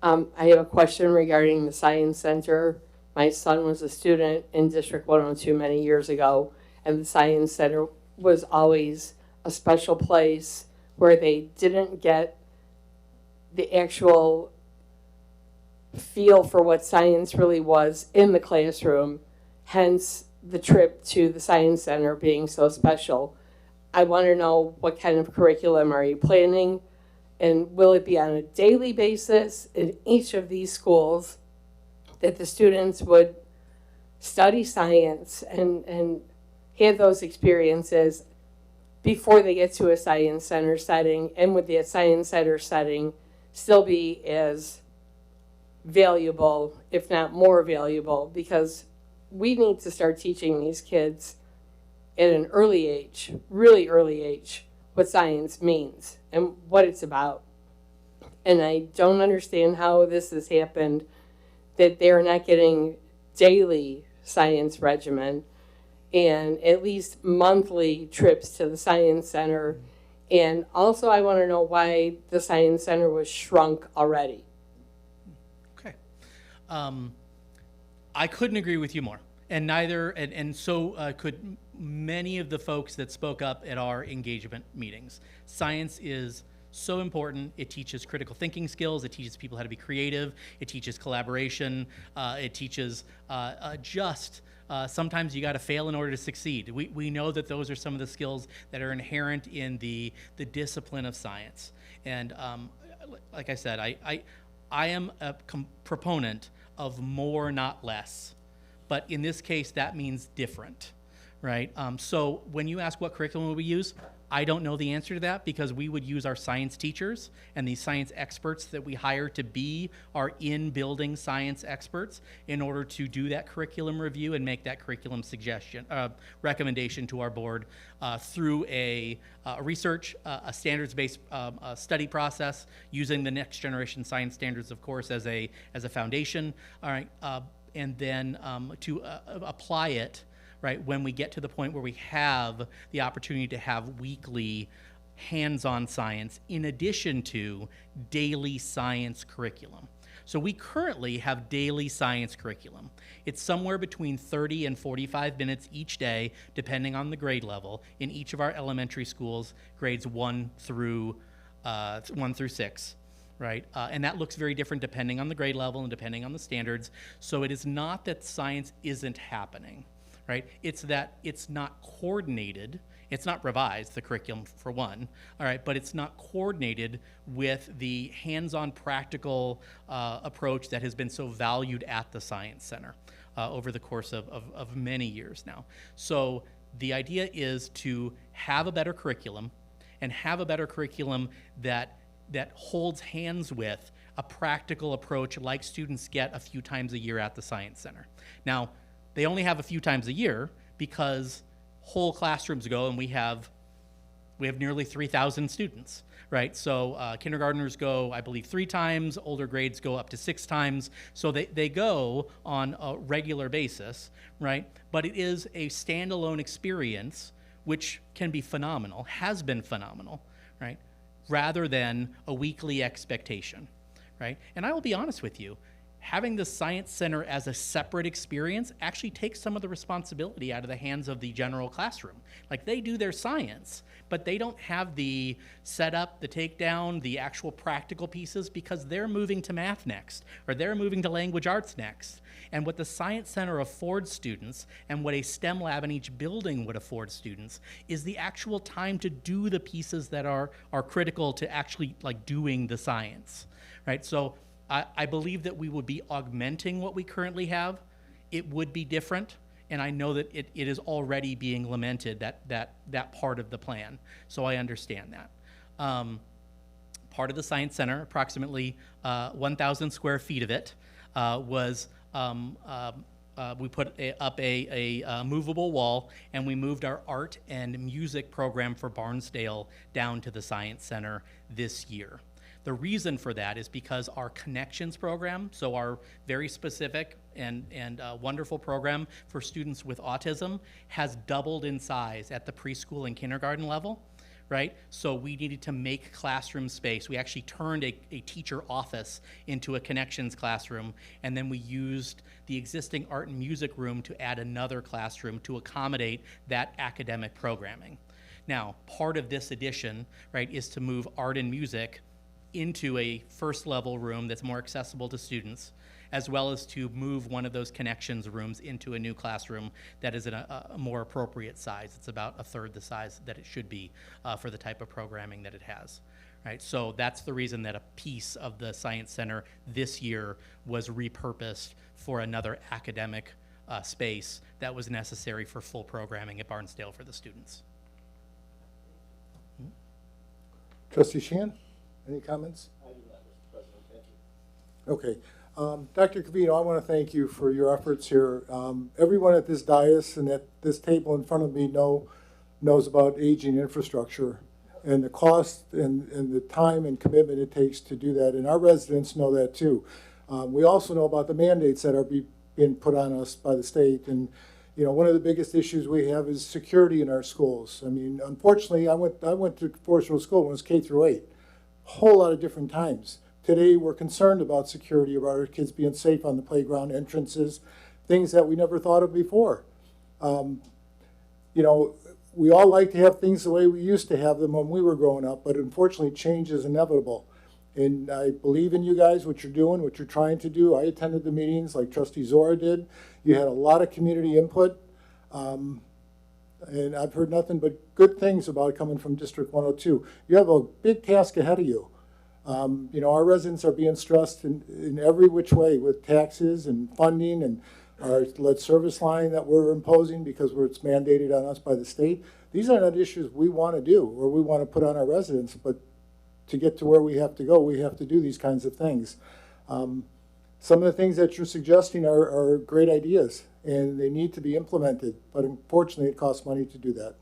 I have a question regarding the Science Center. My son was a student in District 102 many years ago, and the Science Center was always a special place where they didn't get the actual feel for what science really was in the classroom, hence the trip to the Science Center being so special. I want to know what kind of curriculum are you planning, and will it be on a daily basis in each of these schools that the students would study science and have those experiences before they get to a science center setting, and would the science center setting still be as valuable, if not more valuable, because we need to start teaching these kids at an early age, really early age, what science means and what it's about. And I don't understand how this has happened, that they're not getting daily science regimen and at least monthly trips to the science center. And also I want to know why the science center was shrunk already. Okay. I couldn't agree with you more. And neither, and so could many of the folks that spoke up at our engagement meetings. Science is so important. It teaches critical thinking skills. It teaches people how to be creative. It teaches collaboration. It teaches sometimes you got to fail in order to succeed. We know that those are some of the skills that are inherent in the discipline of science. And like I said, I am a proponent of more, not less. But in this case, that means different, right? So when you ask what curriculum will we use, I don't know the answer to that, because we would use our science teachers and these science experts that we hire to be our in-building science experts in order to do that curriculum review and make that curriculum recommendation to our board through a research, a standards-based study process using the next generation science standards, of course, as a foundation. All right. And then to apply it, right, when we get to the point where we have the opportunity to have weekly hands-on science in addition to daily science curriculum. So we currently have daily science curriculum. It's somewhere between 30 and 45 minutes each day, depending on the grade level, in each of our elementary schools, grades 1 through 6. Right? And that looks very different depending on the grade level and depending on the standards. So it is not that science isn't happening, right? It's that it's not coordinated. It's not revised, the curriculum, for one, all right? But it's not coordinated with the hands-on practical approach that has been so valued at the Science Center over the course of many years now. So the idea is to have a better curriculum, and have a better curriculum that holds hands with a practical approach like students get a few times a year at the Science Center. Now, they only have a few times a year because whole classrooms go, and we have nearly 3,000 students, right? So kindergartners go, I believe, 3 times, older grades go up to 6 times. So they go on a regular basis, right? But it is a standalone experience which can be phenomenal, has been phenomenal, right? Rather than a weekly expectation, right? And I will be honest with you, having the Science Center as a separate experience actually takes some of the responsibility out of the hands of the general classroom. Like, they do their science, but they don't have the setup, the takedown, the actual practical pieces, because they're moving to math next, or they're moving to language arts next. And what the Science Center affords students, and what a STEM lab in each building would afford students, is the actual time to do the pieces that are critical to actually, like, doing the science, right? So I believe that we would be augmenting what we currently have. It would be different, and I know that it is already being lamented, that part of the plan. So I understand that. Part of the Science Center, approximately 1,000 square feet of it, was we put up a movable wall, and we moved our art and music program for Barnesdale down to the Science Center this year. The reason for that is because our Connections program, so our very specific and wonderful program for students with autism, has doubled in size at the preschool and kindergarten level, right? So we needed to make classroom space. We actually turned a teacher office into a Connections classroom, and then we used the existing art and music room to add another classroom to accommodate that academic programming. Now, part of this addition, right, is to move art and music into a first level room that's more accessible to students, as well as to move one of those connections rooms into a new classroom that is a more appropriate size. It's about a third the size that it should be for the type of programming that it has. Right, so that's the reason that a piece of the Science Center this year was repurposed for another academic space that was necessary for full programming at Barnesdale for the students. Trustee Sheehan, any comments? I do not, Mr. President. Thank you. Okay. Dr. Covino, I want to thank you for your efforts here. Everyone at this dais and at this table in front of me knows about aging infrastructure and the cost and the time and commitment it takes to do that. And our residents know that too. We also know about the mandates that are being put on us by the state. And you know, one of the biggest issues we have is security in our schools. I mean, unfortunately, I went to Forest Road School when it was K through 8. A whole lot of different times. Today, we're concerned about security, about our kids being safe on the playground entrances, things that we never thought of before. You know, we all like to have things the way we used to have them when we were growing up, but unfortunately, change is inevitable. And I believe in you guys, what you're doing, what you're trying to do. I attended the meetings like Trustee Zora did. You had a lot of community input. And I've heard nothing but good things about it coming from District 102. You have a big task ahead of you. You know, our residents are being stressed in every which way with taxes and funding and our lead service line that we're imposing because it's mandated on us by the state. These are not issues we want to do or we want to put on our residents, but to get to where we have to go, we have to do these kinds of things. Some of the things that you're suggesting are great ideas and they need to be implemented, but unfortunately it costs money to do that.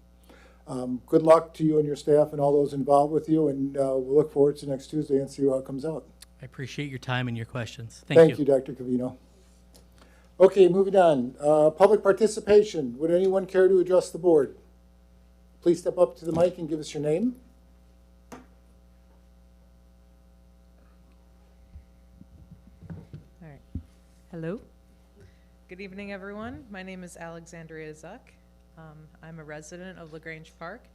Good luck to you and your staff and all those involved with you, and we'll look forward to next Tuesday and see how it comes out. I appreciate your time and your questions. Thank you, Dr. Covino. Okay, moving on. Public participation. Would anyone care to address the board? Please step up to the mic and give us your name. All right. Hello. Good evening, everyone. My name is Alexandria Zuck. I'm a resident of Grange Park,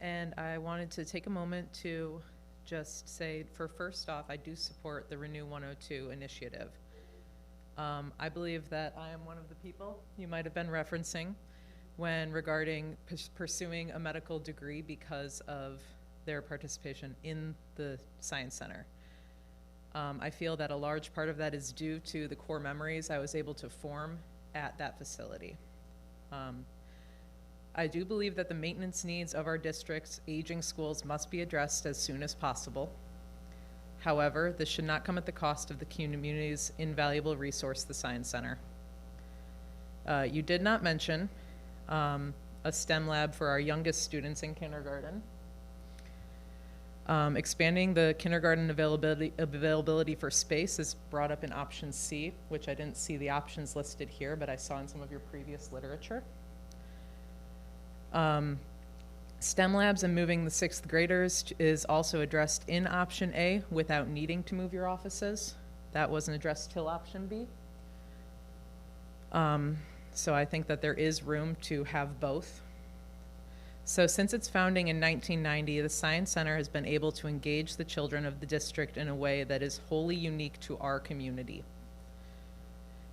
and I wanted to take a moment to just say, first off, I do support the Renew 102 initiative. I believe that I am one of the people you might have been referencing when regarding pursuing a medical degree because of their participation in the Science Center. I feel that a large part of that is due to the core memories I was able to form at that facility. I do believe that the maintenance needs of our district's aging schools must be addressed as soon as possible. However, this should not come at the cost of the community's invaluable resource, the Science Center. You did not mention a STEM lab for our youngest students in kindergarten. Expanding the kindergarten availability for space is brought up in option C, which I didn't see the options listed here, but I saw in some of your previous literature. STEM labs and moving the 6th graders is also addressed in option A without needing to move your offices. That wasn't addressed till option B. So I think that there is room to have both. So since its founding in 1990, the Science Center has been able to engage the children of the district in a way that is wholly unique to our community.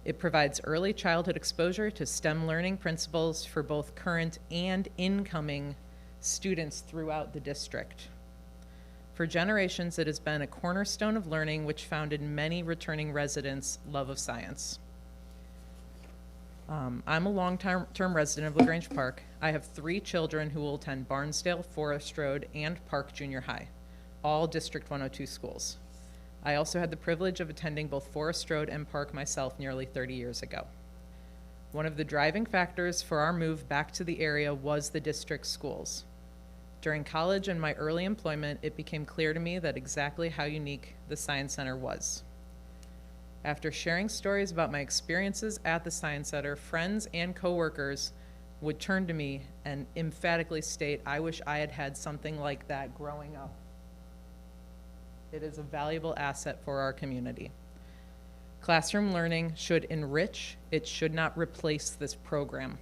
It provides early childhood exposure to STEM learning principles for both current and incoming students throughout the district. For generations, it has been a cornerstone of learning which founded many returning residents' love of science. I'm a long-term resident of Grange Park. I have 3 children who will attend Barnesdale, Forest Road, and Park Junior High, all District 102 schools. I also had the privilege of attending both Forest Road and Park myself nearly 30 years ago. One of the driving factors for our move back to the area was the district schools. During college and my early employment, it became clear to me that exactly how unique the Science Center was. After sharing stories about my experiences at the Science Center, friends and coworkers would turn to me and emphatically state, "I wish I had had something like that growing up." It is a valuable asset for our community. Classroom learning should enrich, it should not replace this program.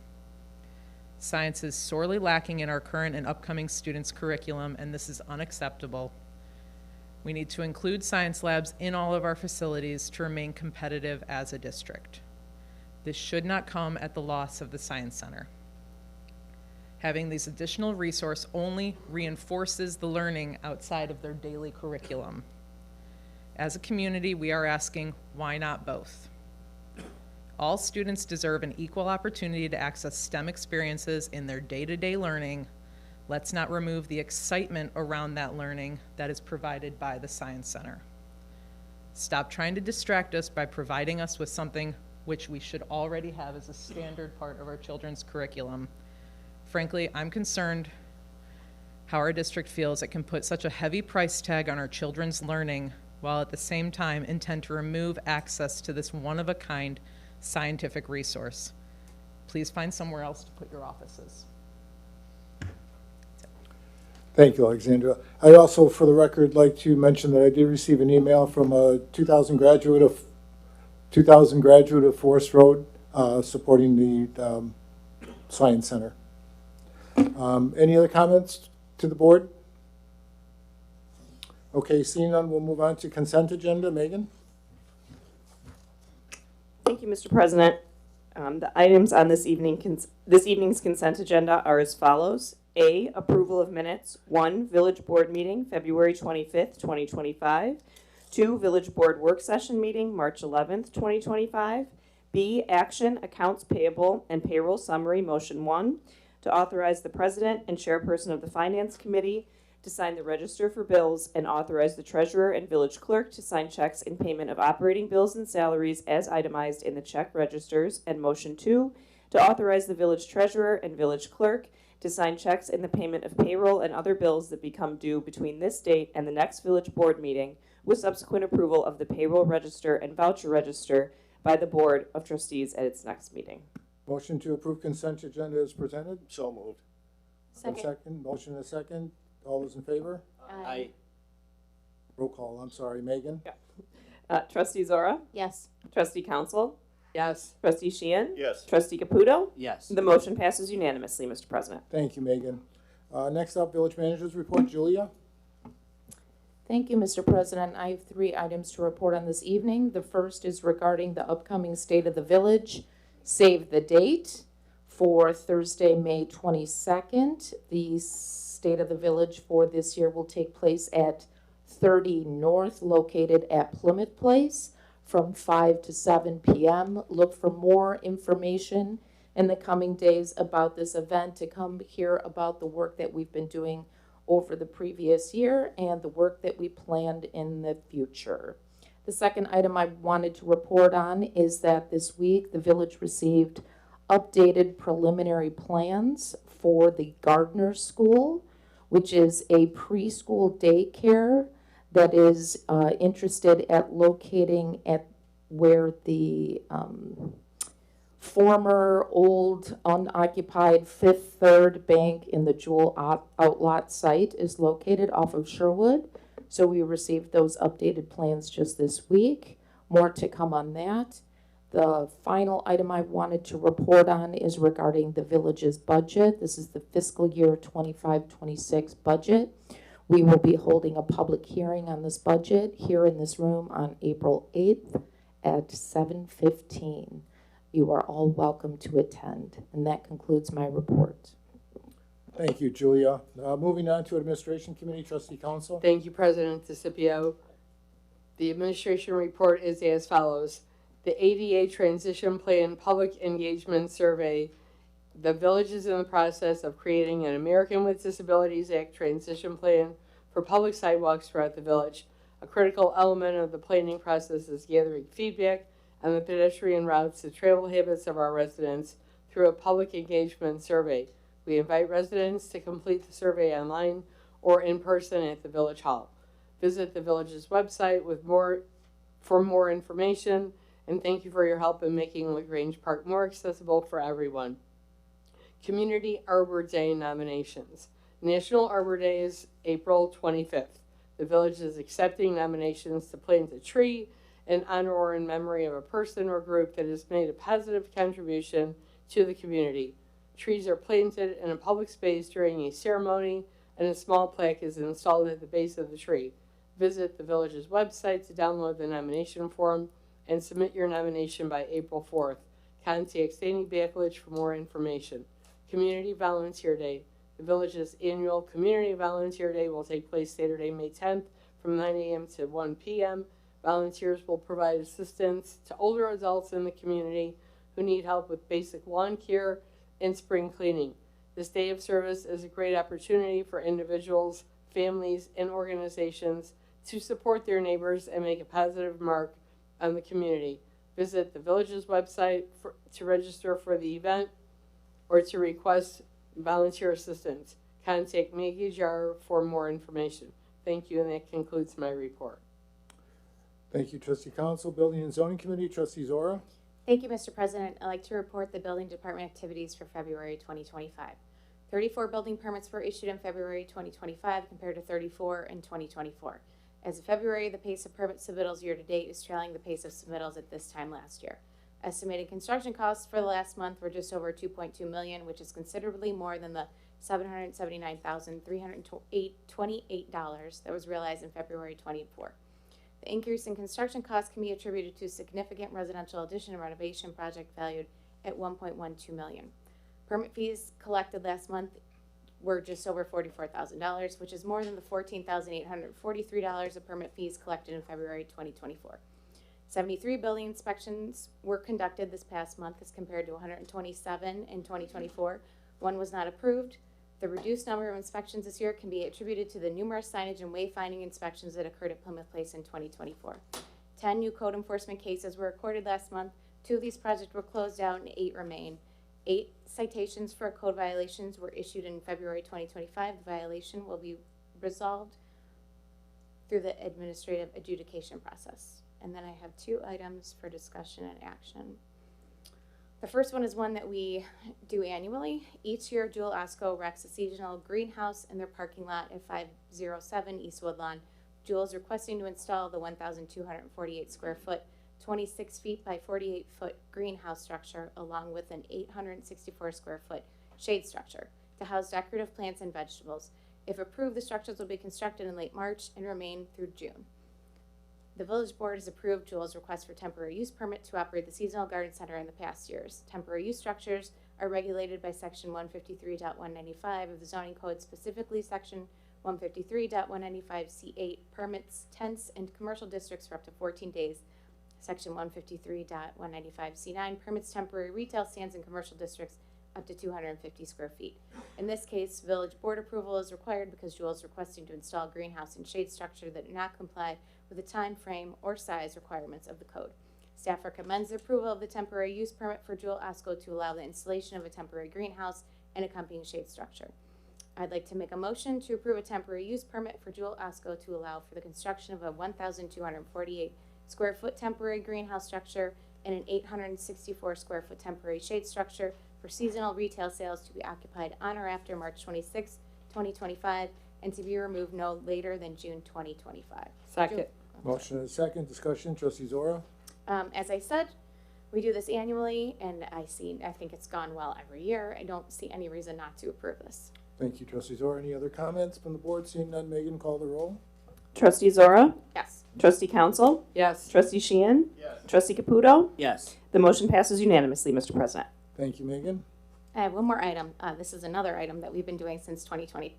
Science is sorely lacking in our current and upcoming students' curriculum, and this is unacceptable. We need to include science labs in all of our facilities to remain competitive as a district. This should not come at the loss of the Science Center. Having these additional resources only reinforces the learning outside of their daily curriculum. As a community, we are asking, why not both? All students deserve an equal opportunity to access STEM experiences in their day-to-day learning. Let's not remove the excitement around that learning that is provided by the Science Center. Stop trying to distract us by providing us with something which we should already have as a standard part of our children's curriculum. Frankly, I'm concerned how our district feels it can put such a heavy price tag on our children's learning while at the same time intend to remove access to this one-of-a-kind scientific resource. Please find somewhere else to put your offices. Thank you, Alexandra. I also, for the record, like to mention that I did receive an email from a 2000 graduate of Forest Road supporting the Science Center. Any other comments to the board? Okay, seeing none, we'll move on to consent agenda. Megan? Thank you, Mr. President. The items on this evening's consent agenda are as follows. A, approval of minutes. 1, Village Board meeting, February 25th, 2025. 2, Village Board work session meeting, March 11th, 2025. B, action, accounts payable and payroll summary, motion 1, to authorize the president and chairperson of the Finance Committee to sign the register for bills and authorize the treasurer and village clerk to sign checks in payment of operating bills and salaries as itemized in the check registers. And motion 2, to authorize the village treasurer and village clerk to sign checks in the payment of payroll and other bills that become due between this date and the next village board meeting, with subsequent approval of the payroll register and voucher register by the Board of Trustees at its next meeting. Motion to approve consent agenda is presented. So moved. Second. Motion and a second. All those in favor? Aye. Roll call. I'm sorry, Megan? Trustee Zora? Yes. Trustee Council? Yes. Trustee Sheehan? Yes. Trustee Caputo? Yes. The motion passes unanimously, Mr. President. Thank you, Megan. Next up, village manager's report. Julia? Thank you, Mr. President. I have 3 items to report on this evening. The first is regarding the upcoming State of the Village. Save the date for Thursday, May 22nd. The State of the Village for this year will take place at 30 North, located at Plymouth Place, from 5 to 7 p.m. Look for more information in the coming days about this event, to come hear about the work that we've been doing over the previous year and the work that we planned in the future. The second item I wanted to report on is that this week the village received updated preliminary plans for the Gardner School, which is a preschool daycare that is interested at locating at where the former old unoccupied Fifth Third Bank in the Jewel Outlot site is located off of Sherwood. So we received those updated plans just this week. More to come on that. The final item I wanted to report on is regarding the village's budget. This is the fiscal year 25-26 budget. We will be holding a public hearing on this budget here in this room on April 8th at 7:15. You are all welcome to attend. And that concludes my report. Thank you, Julia. Moving on to Administration Committee, Trustee Council. Thank you, President DeCipio. The administration report is as follows. The ADA Transition Plan Public Engagement Survey. The village is in the process of creating an American with Disabilities Act transition plan for public sidewalks throughout the village. A critical element of the planning process is gathering feedback on the pedestrian routes and travel habits of our residents through a public engagement survey. We invite residents to complete the survey online or in person at the Village Hall. Visit the village's website for more information, and thank you for your help in making Grange Park more accessible for everyone. Community Arbor Day nominations. National Arbor Day is April 25th. The village is accepting nominations to plant a tree in honor or in memory of a person or group that has made a positive contribution to the community. Trees are planted in a public space during a ceremony, and a small plaque is installed at the base of the tree. Visit the village's website to download the nomination form and submit your nomination by April 4th. Contact Stanley Backledge for more information. Community Volunteer Day. The village's annual Community Volunteer Day will take place Saturday, May 10th from 9 a.m. to 1 p.m. Volunteers will provide assistance to older adults in the community who need help with basic lawn care and spring cleaning. This day of service is a great opportunity for individuals, families, and organizations to support their neighbors and make a positive mark on the community. Visit the village's website to register for the event or to request volunteer assistance. Contact Maggie Jar for more information. Thank you, and that concludes my report. Thank you, Trustee Council. Building and Zoning Committee, Trustee Zora. Thank you, Mr. President. I'd like to report the building department activities for February 2025. 34 building permits were issued in February 2025 compared to 34 in 2024. As of February, the pace of permit submittals year to date is trailing the pace of submittals at this time last year. Estimated construction costs for the last month were just over $2.2 million, which is considerably more than the $779,328 that was realized in February 24. The increase in construction costs can be attributed to a significant residential addition and renovation project valued at $1.12 million. Permit fees collected last month were just over $44,000, which is more than the $14,843 of permit fees collected in February 2024. 73 building inspections were conducted this past month as compared to 127 in 2024. One was not approved. The reduced number of inspections this year can be attributed to the numerous signage and wayfinding inspections that occurred at Plymouth Place in 2024. 10 new code enforcement cases were recorded last month. 2 of these projects were closed out and 8 remain. 8 citations for code violations were issued in February 2025. The violation will be resolved through the administrative adjudication process. And then I have 2 items for discussion and action. The first one is one that we do annually. Each year, Jewel Osco erects a seasonal greenhouse in their parking lot at 507 East Woodlawn. Jewel is requesting to install the 1,248 square foot, 26 feet by 48 foot greenhouse structure along with an 864 square foot shade structure to house decorative plants and vegetables. If approved, the structures will be constructed in late March and remain through June. The village board has approved Jewel's request for temporary use permit to operate the seasonal garden center in the past years. Temporary use structures are regulated by section 153.195 of the zoning code, specifically section 153.195C8 permits tents and commercial districts for up to 14 days. Section 153.195C9 permits temporary retail stands in commercial districts up to 250 square feet. In this case, village board approval is required because Jewel is requesting to install a greenhouse and shade structure that do not comply with the time frame or size requirements of the code. Staff recommends the approval of the temporary use permit for Jewel Osco to allow the installation of a temporary greenhouse and accompanying shade structure. I'd like to make a motion to approve a temporary use permit for Jewel Osco to allow for the construction of a 1,248 square foot temporary greenhouse structure and an 864 square foot temporary shade structure for seasonal retail sales to be occupied on or after March 26, 2025, and to be removed no later than June 2025. Second. Motion and a second. Discussion. Trustee Zora. As I said, we do this annually, and I think it's gone well every year. I don't see any reason not to approve this. Thank you, Trustee Zora. Any other comments from the board? Seeing none, Megan, call the roll. Trustee Zora? Yes. Trustee Council? Yes. Trustee Sheehan? Yes. Trustee Caputo? Yes. The motion passes unanimously, Mr. President. Thank you, Megan. I have one more item. This is another item that we've been doing since 2020.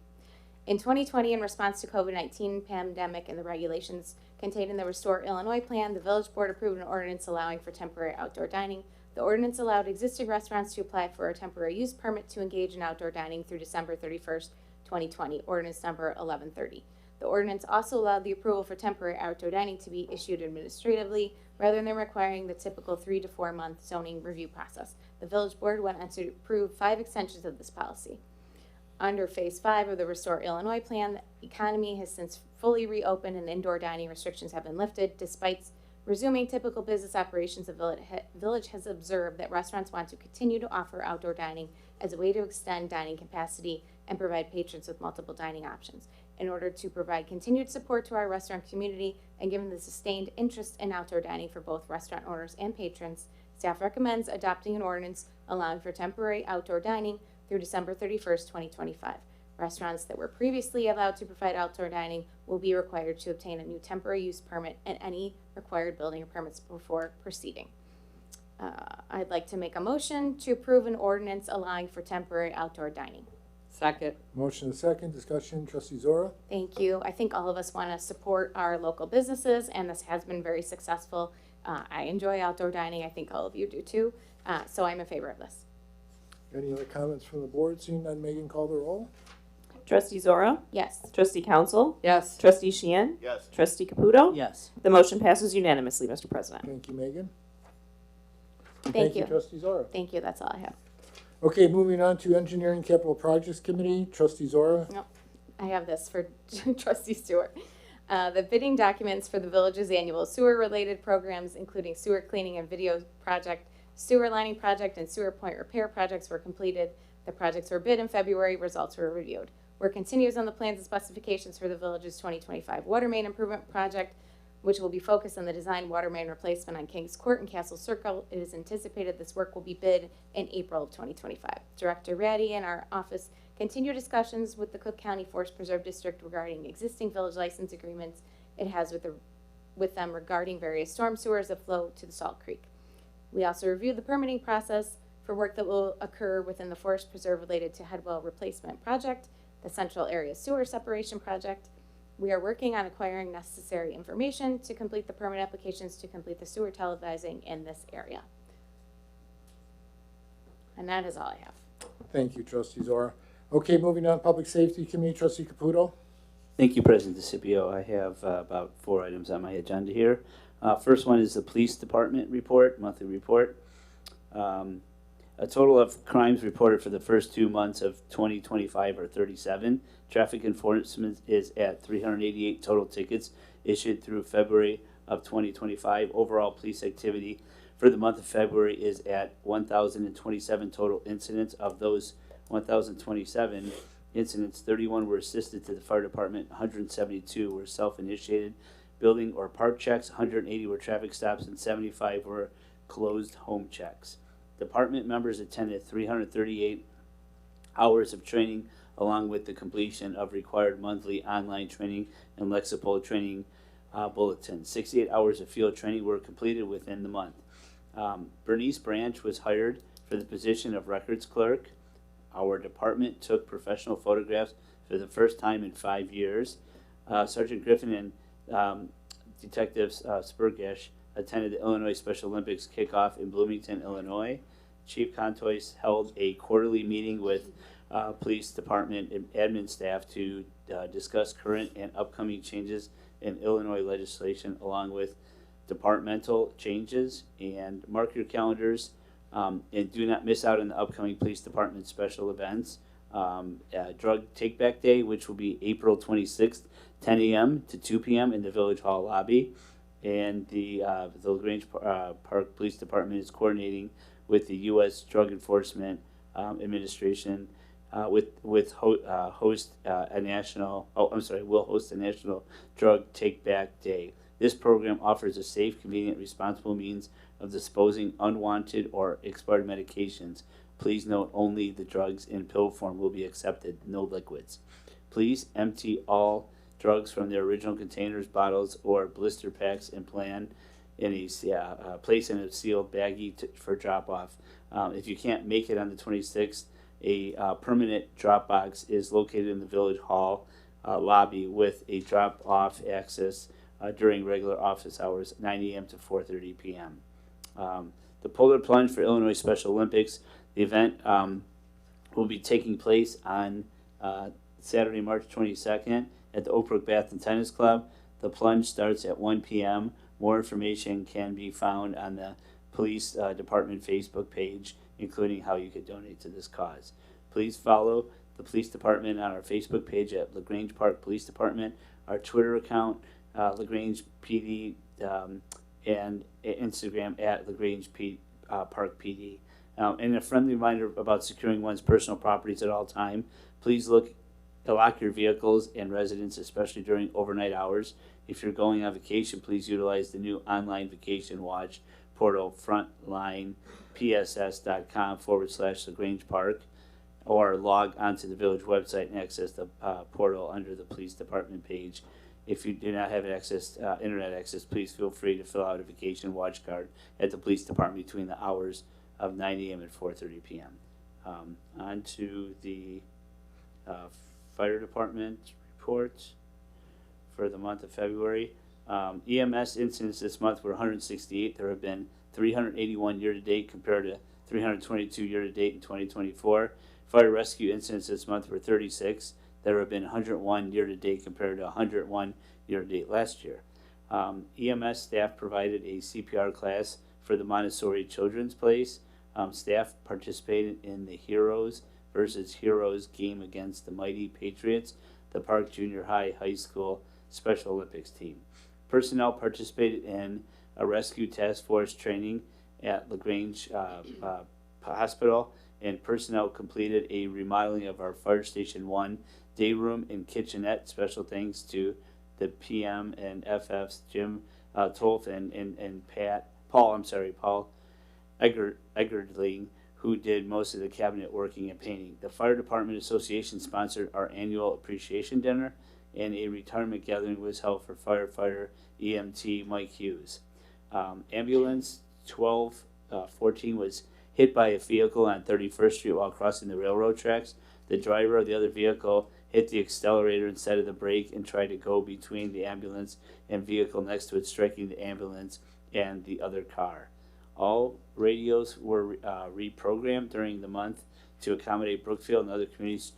In 2020, in response to COVID-19 pandemic and the regulations contained in the Restore Illinois plan, the village board approved an ordinance allowing for temporary outdoor dining. The ordinance allowed existing restaurants to apply for a temporary use permit to engage in outdoor dining through December 31st, 2020, ordinance number 1130. The ordinance also allowed the approval for temporary outdoor dining to be issued administratively rather than requiring the typical 3 to 4 month zoning review process. The village board went on to approve 5 extensions of this policy. Under Phase 5 of the Restore Illinois plan, the economy has since fully reopened and indoor dining restrictions have been lifted. Despite resuming typical business operations, the village has observed that restaurants want to continue to offer outdoor dining as a way to extend dining capacity and provide patrons with multiple dining options. In order to provide continued support to our restaurant community and given the sustained interest in outdoor dining for both restaurant owners and patrons, staff recommends adopting an ordinance allowing for temporary outdoor dining through December 31st, 2025. Restaurants that were previously allowed to provide outdoor dining will be required to obtain a new temporary use permit and any required building permits before proceeding. I'd like to make a motion to approve an ordinance allowing for temporary outdoor dining. Second. Motion is second, discussion, trustee Zora? Thank you. I think all of us want to support our local businesses, and this has been very successful. I enjoy outdoor dining. I think all of you do too. So I'm in favor of this. Any other comments from the board? Seeing none, Megan, call the roll. Trustee Zora? Yes. Trustee Council? Yes. Trustee Sheehan? Yes. Trustee Caputo? Yes. The motion passes unanimously, Mr. President. Thank you, Megan. And Thank you. trustee Zora. Thank you. That's all I have. Okay, moving on to Engineering Capital Projects Committee, trustee Zora. No, I have this for trustee Stewart. The bidding documents for the village's annual sewer-related programs, including sewer cleaning and video project, sewer lining project, and sewer point repair projects were completed. The projects were bid in February. Results were reviewed. Work continues on the plans and specifications for the village's 2025 water main improvement project, which will be focused on the design water main replacement on Kings Court and Castle Circle. It is anticipated this work will be bid in April of 2025. Director Ratty and our office continue discussions with the Cook County Forest Preserve District regarding existing village license agreements it has with them regarding various storm sewers that flow to the Salt Creek. We also reviewed the permitting process for work that will occur within the Forest Preserve related to Headwell Replacement Project, the Central Area Sewer Separation Project. We are working on acquiring necessary information to complete the permit applications to complete the sewer televising in this area. And that is all I have. Thank you, trustee Zora. Okay, moving on, Public Safety Committee, trustee Caputo. Thank you, President DeCipio. I have about 4 items on my agenda here. First one is the Police Department report, monthly report. A total of crimes reported for the first 2 months of 2025 are 37. Traffic enforcement is at 388 total tickets issued through February of 2025. Overall police activity for the month of February is at 1,027 total incidents. Of those 1,027 incidents, 31 were assisted to the fire department, 172 were self-initiated building or park checks, 180 were traffic stops, and 75 were closed home checks. Department members attended 338 hours of training, along with the completion of required monthly online training and Lexipol training bulletins. 68 hours of field training were completed within the month. Bernice Branch was hired for the position of records clerk. Our department took professional photographs for the first time in 5 years. Sergeant Griffin and Detectives Spurgash attended the Illinois Special Olympics kickoff in Bloomington, Illinois. Chief Contois held a quarterly meeting with police department and admin staff to discuss current and upcoming changes in Illinois legislation, along with departmental changes. And mark your calendars and do not miss out on the upcoming police department special events. Drug Take Back Day, which will be April 26th, 10 a.m. to 2 p.m. in the Village Hall lobby. And the Grange Park Police Department is coordinating with the U.S. Drug Enforcement Administration will host a national Drug Take Back Day. This program offers a safe, convenient, responsible means of disposing unwanted or expired medications. Please note only the drugs in pill form will be accepted, no liquids. Please empty all drugs from their original containers, bottles, or blister packs and place in a sealed baggie for drop-off. If you can't make it on the 26th, a permanent drop box is located in the Village Hall lobby with a drop-off access during regular office hours, 9 a.m. to 4:30 p.m. The Polar Plunge for Illinois Special Olympics. The event will be taking place on Saturday, March 22nd at the Oak Brook Bath and Tennis Club. The plunge starts at 1 p.m. More information can be found on the Police Department Facebook page, including how you could donate to this cause. Please follow the Police Department on our Facebook page at Grange Park Police Department, our Twitter account, LaGrange PD, and Instagram at LaGrange Park PD. And a friendly reminder about securing one's personal properties at all time. Please lock your vehicles and residence, especially during overnight hours. If you're going on vacation, please utilize the new online vacation watch portal, frontlinepss.com/LaGrange Park. or log onto the village website and access the portal under the police department page. If you do not have internet access, please feel free to fill out a vacation watch card at the police department between the hours of 9 a.m. and 4:30 p.m. On to the fire department report for the month of February. EMS incidents this month were 168. There have been 381 year-to-date compared to 322 year-to-date in 2024. Fire rescue incidents this month were 36. There have been 101 year-to-date compared to 101 year-to-date last year. EMS staff provided a CPR class for the Montessori Children's Place. Staff participated in the Heroes versus Heroes game against the Mighty Patriots, the Park Junior High School Special Olympics team. Personnel participated in a rescue task force training at Grange Hospital, and personnel completed a remodeling of our Fire Station 1 day room and kitchenette. Special thanks to the PM and FFs, Jim Tolf and Paul Eggerdling, who did most of the cabinet working and painting. The Fire Department Association sponsored our annual appreciation dinner, and a retirement gathering was held for firefighter EMT Mike Hughes. Ambulance 1214 was hit by a vehicle on 31st Street while crossing the railroad tracks. The driver of the other vehicle hit the accelerator instead of the brake and tried to go between the ambulance and vehicle next to it, striking the ambulance and the other car. All radios were reprogrammed during the month to accommodate Brookfield and other communities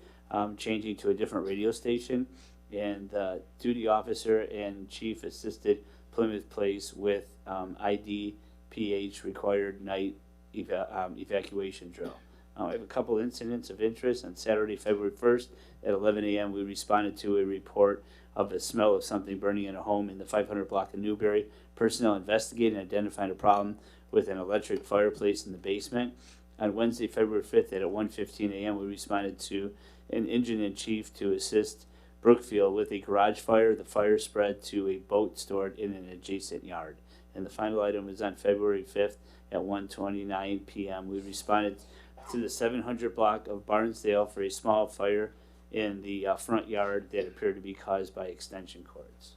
changing to a different radio station. And duty officer and chief assisted Plymouth Place with IDPH required night evacuation drill. I have a couple incidents of interest. On Saturday, February 1st at 11 a.m., we responded to a report of the smell of something burning in a home in the 500 block of Newbury. Personnel investigated and identified a problem with an electric fireplace in the basement. On Wednesday, February 5th at 1:15 a.m., we responded to an engine-in-chief to assist Brookfield with a garage fire. The fire spread to a boat stored in an adjacent yard. And the final item was on February 5th at 1:29 p.m. We responded to the 700 block of Barnesdale for a small fire in the front yard that appeared to be caused by extension cords.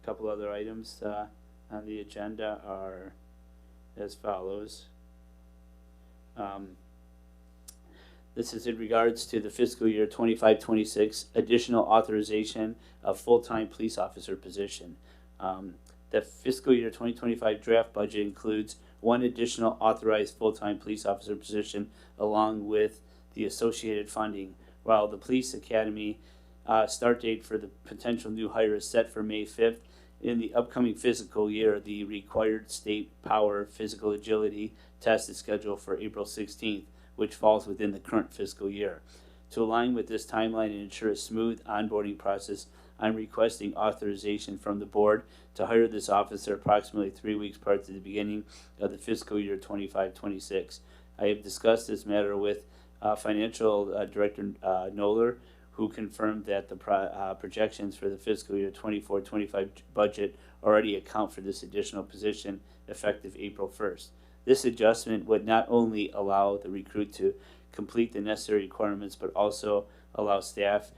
A couple other items on the agenda are as follows. This is in regards to the fiscal year 25-26 additional authorization of full-time police officer position. The fiscal year 2025 draft budget includes one additional authorized full-time police officer position along with the associated funding. While the police academy start date for the potential new hire is set for May 5th, in the upcoming fiscal year, the required state power physical agility test is scheduled for April 16th, which falls within the current fiscal year. To align with this timeline and ensure a smooth onboarding process, I'm requesting authorization from the board to hire this officer approximately 3 weeks prior to the beginning of the fiscal year 25-26. I have discussed this matter with Financial Director Knoller, who confirmed that the projections for the fiscal year 24-25 budget already account for this additional position effective April 1st. This adjustment would not only allow the recruit to complete the necessary requirements, but also allow staff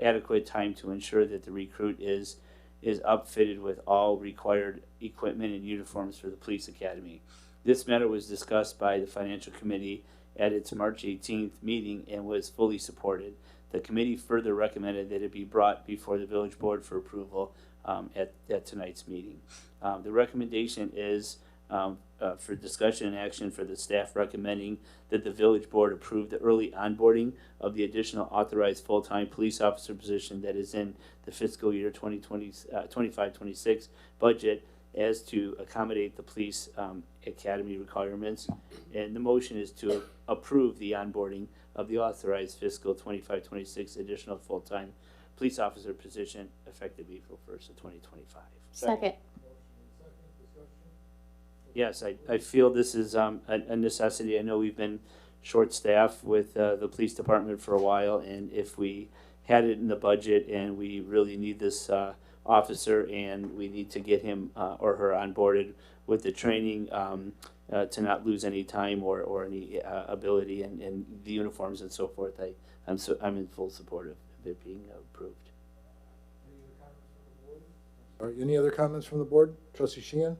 adequate time to ensure that the recruit is upfitted with all required equipment and uniforms for the police academy. This matter was discussed by the Financial Committee at its March 18th meeting and was fully supported. The committee further recommended that it be brought before the village board for approval at tonight's meeting. The recommendation is for discussion and action for the staff recommending that the village board approve the early onboarding of the additional authorized full-time police officer position that is in the fiscal year 25-26 budget as to accommodate the police academy requirements. And the motion is to approve the onboarding of the authorized fiscal 25-26 additional full-time police officer position effective April 1st of 2025. Second. Yes, I feel this is a necessity. I know we've been short-staffed with the police department for a while, and if we had it in the budget and we really need this officer and we need to get him or her onboarded with the training to not lose any time or any ability and the uniforms and so forth. I'm in full support of it being approved. All right, any other comments from the board? Trustee Sheehan?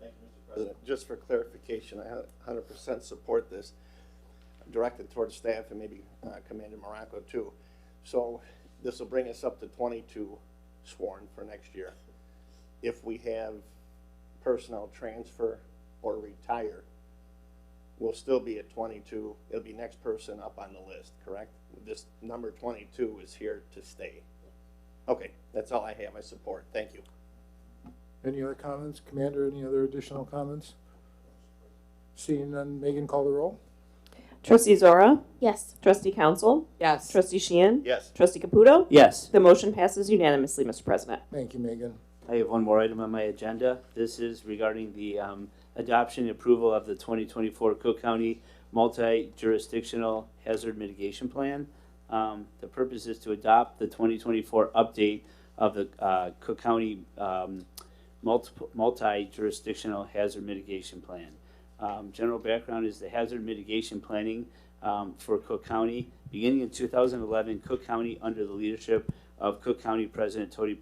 Thank you, Mr. President. Just for clarification, I 100% support this, directed towards staff and maybe Commander Morocco too. So this will bring us up to 22 sworn for next year. If we have personnel transfer or retire, we'll still be at 22. It'll be next person up on the list, correct? This number 22 is here to stay. Okay, that's all I have. I support. Thank you. Any other comments? Commander, any other additional comments? Seeing none, Megan, call the roll. Trustee Zora? Yes. Trustee Council? Yes. Trustee Sheehan? Yes. Trustee Caputo? Yes. The motion passes unanimously, Mr. President. Thank you, Megan. I have one more item on my agenda. This is regarding the adoption and approval of the 2024 Cook County Multi-Jurisdictional Hazard Mitigation Plan. The purpose is to adopt the 2024 update of the Cook County Multi-Jurisdictional Hazard Mitigation Plan. General background is the hazard mitigation planning for Cook County. Beginning in 2011, Cook County, under the leadership of Cook County President Tony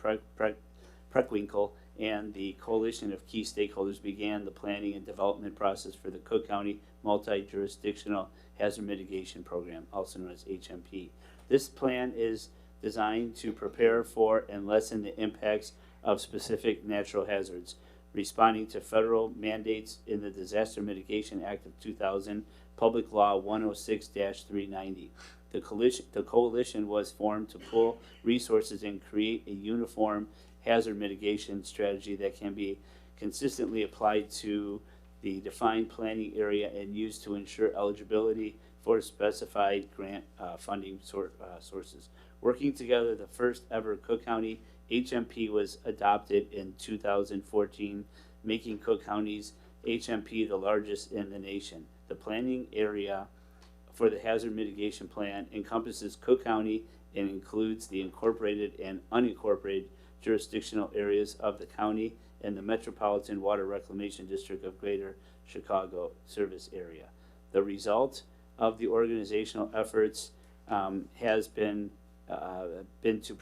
Preckwinkle and the coalition of key stakeholders, began the planning and development process for the Cook County Multi-Jurisdictional Hazard Mitigation Program, also known as HMP. This plan is designed to prepare for and lessen the impacts of specific natural hazards, responding to federal mandates in the Disaster Mitigation Act of 2000, Public Law 106-390. The coalition was formed to pool resources and create a uniform hazard mitigation strategy that can be consistently applied to the defined planning area and used to ensure eligibility for specified grant funding sources. Working together, the first ever Cook County HMP was adopted in 2014, making Cook County's HMP the largest in the nation. The planning area for the hazard mitigation plan encompasses Cook County and includes the incorporated and unincorporated jurisdictional areas of the county and the Metropolitan Water Reclamation District of Greater Chicago service area. The result of the organizational efforts has been to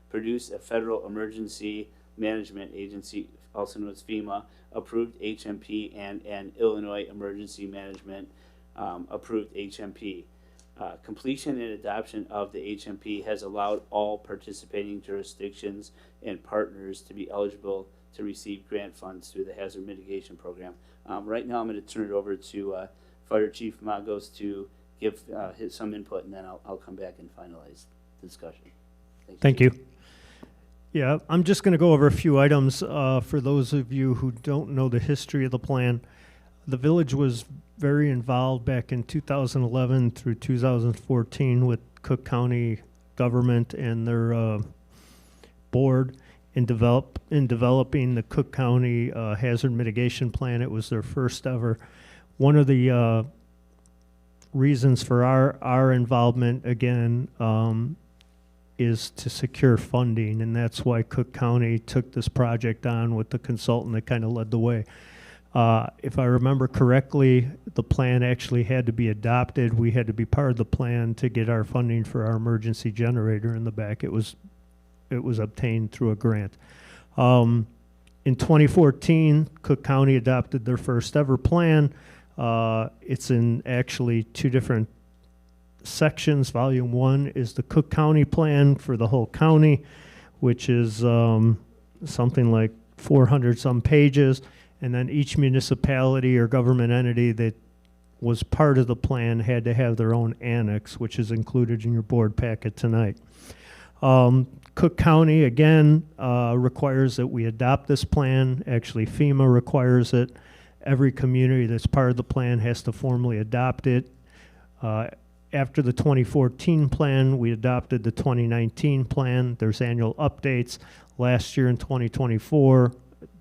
produce a federal emergency management agency, also known as FEMA, approved HMP and an Illinois emergency management approved HMP. Completion and adoption of the HMP has allowed all participating jurisdictions and partners to be eligible to receive grant funds through the hazard mitigation program. Right now I'm going to turn it over to Fire Chief Magos to give some input, and then I'll come back and finalize the discussion. Thank you. Yeah, I'm just going to go over a few items for those of you who don't know the history of the plan. The village was very involved back in 2011 through 2014 with Cook County government and their board in developing the Cook County hazard mitigation plan. It was their first ever. One of the reasons for our involvement again is to secure funding, and that's why Cook County took this project on with the consultant that kind of led the way. If I remember correctly, the plan actually had to be adopted. We had to be part of the plan to get our funding for our emergency generator in the back. It was obtained through a grant. In 2014, Cook County adopted their first ever plan. It's in actually two different sections. Volume 1 is the Cook County plan for the whole county, which is something like 400 some pages. And then each municipality or government entity that was part of the plan had to have their own annex, which is included in your board packet tonight. Cook County, again, requires that we adopt this plan. Actually, FEMA requires it. Every community that's part of the plan has to formally adopt it. After the 2014 plan, we adopted the 2019 plan. There's annual updates. Last year in 2024,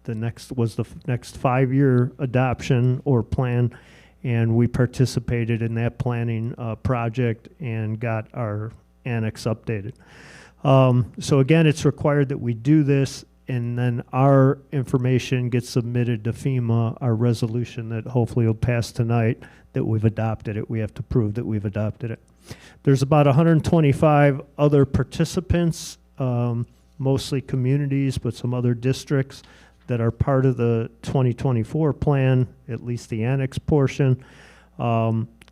the next 5-year adoption or plan, and we participated in that planning project and got our annex updated. So again, it's required that we do this. and then our information gets submitted to FEMA, our resolution that hopefully will pass tonight, that we've adopted it. We have to prove that we've adopted it. There's about 125 other participants, mostly communities, but some other districts that are part of the 2024 plan, at least the annex portion.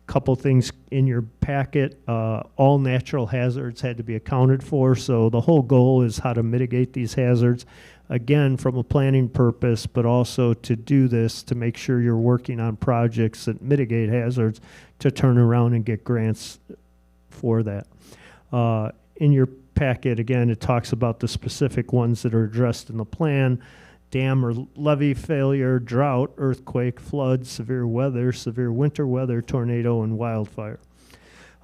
Couple things in your packet. All natural hazards had to be accounted for, so the whole goal is how to mitigate these hazards, again, from a planning purpose, but also to do this to make sure you're working on projects that mitigate hazards to turn around and get grants for that. In your packet, again, it talks about the specific ones that are addressed in the plan: dam or levee failure, drought, earthquake, flood, severe weather, severe winter weather, tornado, and wildfire.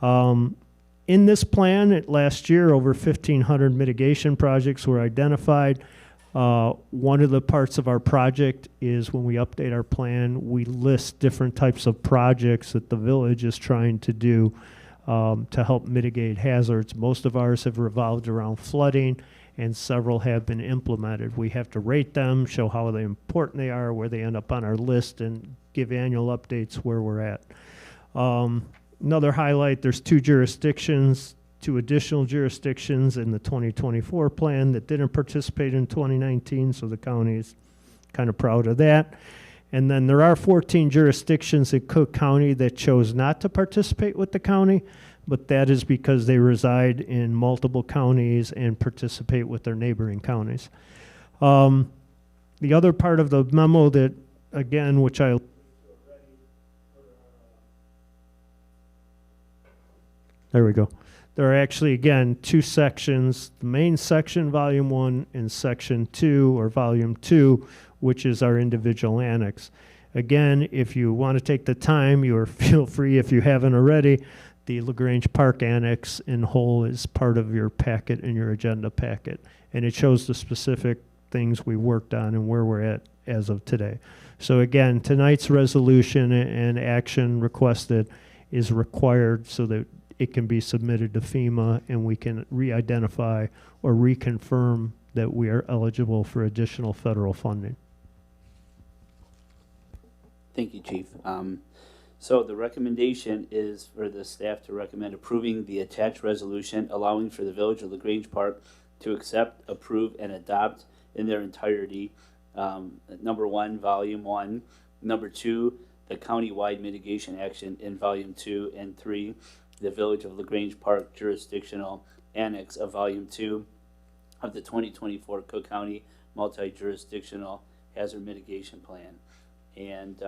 In this plan, last year, over 1,500 mitigation projects were identified. One of the parts of our project is when we update our plan, we list different types of projects that the village is trying to do to help mitigate hazards. Most of ours have revolved around flooding, and several have been implemented. We have to rate them, show how important they are, where they end up on our list, and give annual updates where we're at. Another highlight, there's two additional jurisdictions in the 2024 plan that didn't participate in 2019, so the county is kind of proud of that. And then there are 14 jurisdictions in Cook County that chose not to participate with the county, but that is because they reside in multiple counties and participate with their neighboring counties. The other part of the memo that, again, which I there we go. There are actually, again, two sections: the main section, volume 1, and section 2, or volume 2, which is our individual annex. Again, if you want to take the time, you are feel free, if you haven't already. The Grange Park Annex in whole is part of your packet and your agenda packet. And it shows the specific things we worked on and where we're at as of today. So again, tonight's resolution and action requested is required so that it can be submitted to FEMA and we can re-identify or reconfirm that we are eligible for additional federal funding. Thank you, Chief. So the recommendation is for the staff to recommend approving the attached resolution allowing for the Village of LaGrange Park to accept, approve, and adopt in their entirety, number 1, volume 1, number 2, the county-wide mitigation action in volume 2, and 3, the Village of LaGrange Park jurisdictional annex of volume 2 of the 2024 Cook County multi-jurisdictional hazard mitigation plan. And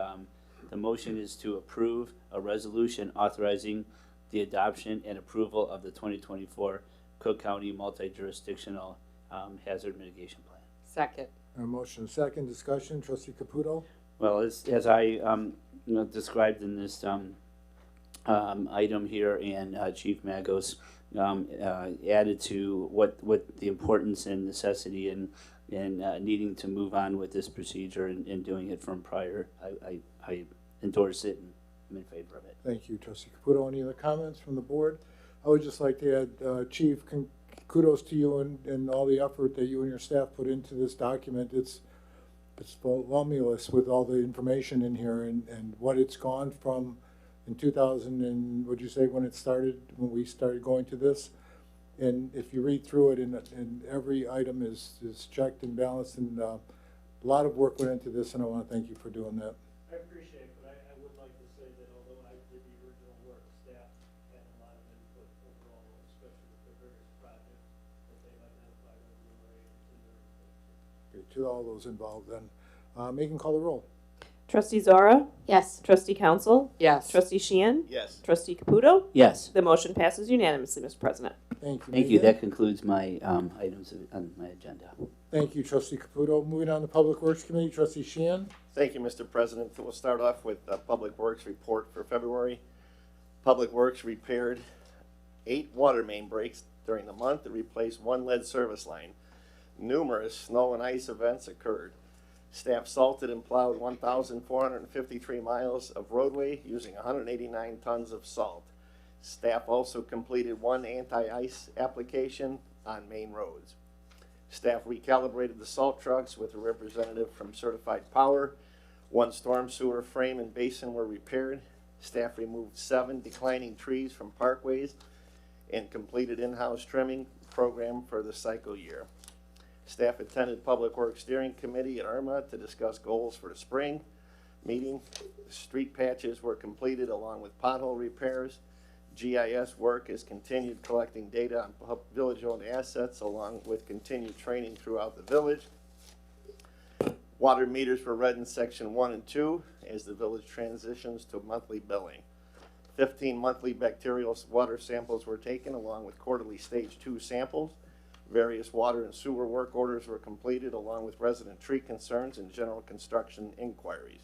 the motion is to approve a resolution authorizing the adoption and approval of the 2024 Cook County multi-jurisdictional hazard mitigation plan. Second. A motion, second, discussion. Trustee Caputo? Well, as I described in this item here, and Chief Magos added to what the importance and necessity and needing to move on with this procedure and doing it from prior, I endorse it and I'm in favor of it. Thank you, Trustee Caputo. Any other comments from the board? I would just like to add, Chief, kudos to you and all the effort that you and your staff put into this document. It's voluminous with all the information in here and what it's gone from in 2000 and would you say when we started going to this? And if you read through it, and every item is checked and balanced, and a lot of work went into this, and I want to thank you for doing that. I appreciate it, but I would like to say that although I did the original work, staff had a lot of input overall, especially with the various projects that they've identified over the way in their input. Okay, to all those involved then. Megan, call the roll. Trustee Zara? Yes. Trustee Council? Yes. Trustee Sheehan? Yes. Trustee Caputo? Yes. The motion passes unanimously, Mr. President. Thank you. Thank you. Megan. That concludes my items on my agenda. Thank you, Trustee Caputo. Moving on to Public Works Committee, Trustee Sheehan. Thank you, Mr. President. We'll start off with Public Works report for February. Public Works repaired 8 water main breaks during the month to replace 1 lead service line. Numerous snow and ice events occurred. Staff salted and plowed 1,453 miles of roadway using 189 tons of salt. Staff also completed 1 anti-ice application on main roads. Staff recalibrated the salt trucks with a representative from Certified Power. 1 storm sewer frame and basin were repaired. Staff removed 7 declining trees from parkways and completed in-house trimming program for the cycle year. Staff attended Public Works Steering Committee at IRMA to discuss goals for the spring meeting. Street patches were completed along with pothole repairs. GIS work is continued collecting data on village-owned assets along with continued training throughout the village. Water meters were read in section 1 and 2 as the village transitions to monthly billing. 15 monthly bacterial water samples were taken along with quarterly stage 2 samples. Various water and sewer work orders were completed along with resident tree concerns and general construction inquiries.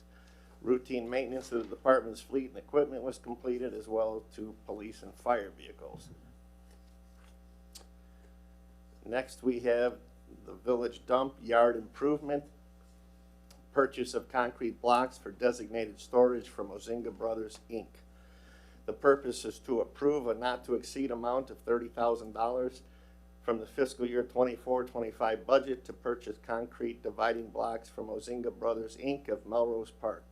Routine maintenance of the department's fleet and equipment was completed, as well as to police and fire vehicles. Next, we have the village dump yard improvement. Purchase of concrete blocks for designated storage from Ozinga Brothers, Inc. The purpose is to approve a not to exceed amount of $30,000 from the fiscal year 24-25 budget to purchase concrete dividing blocks from Ozinga Brothers, Inc. of Melrose Park.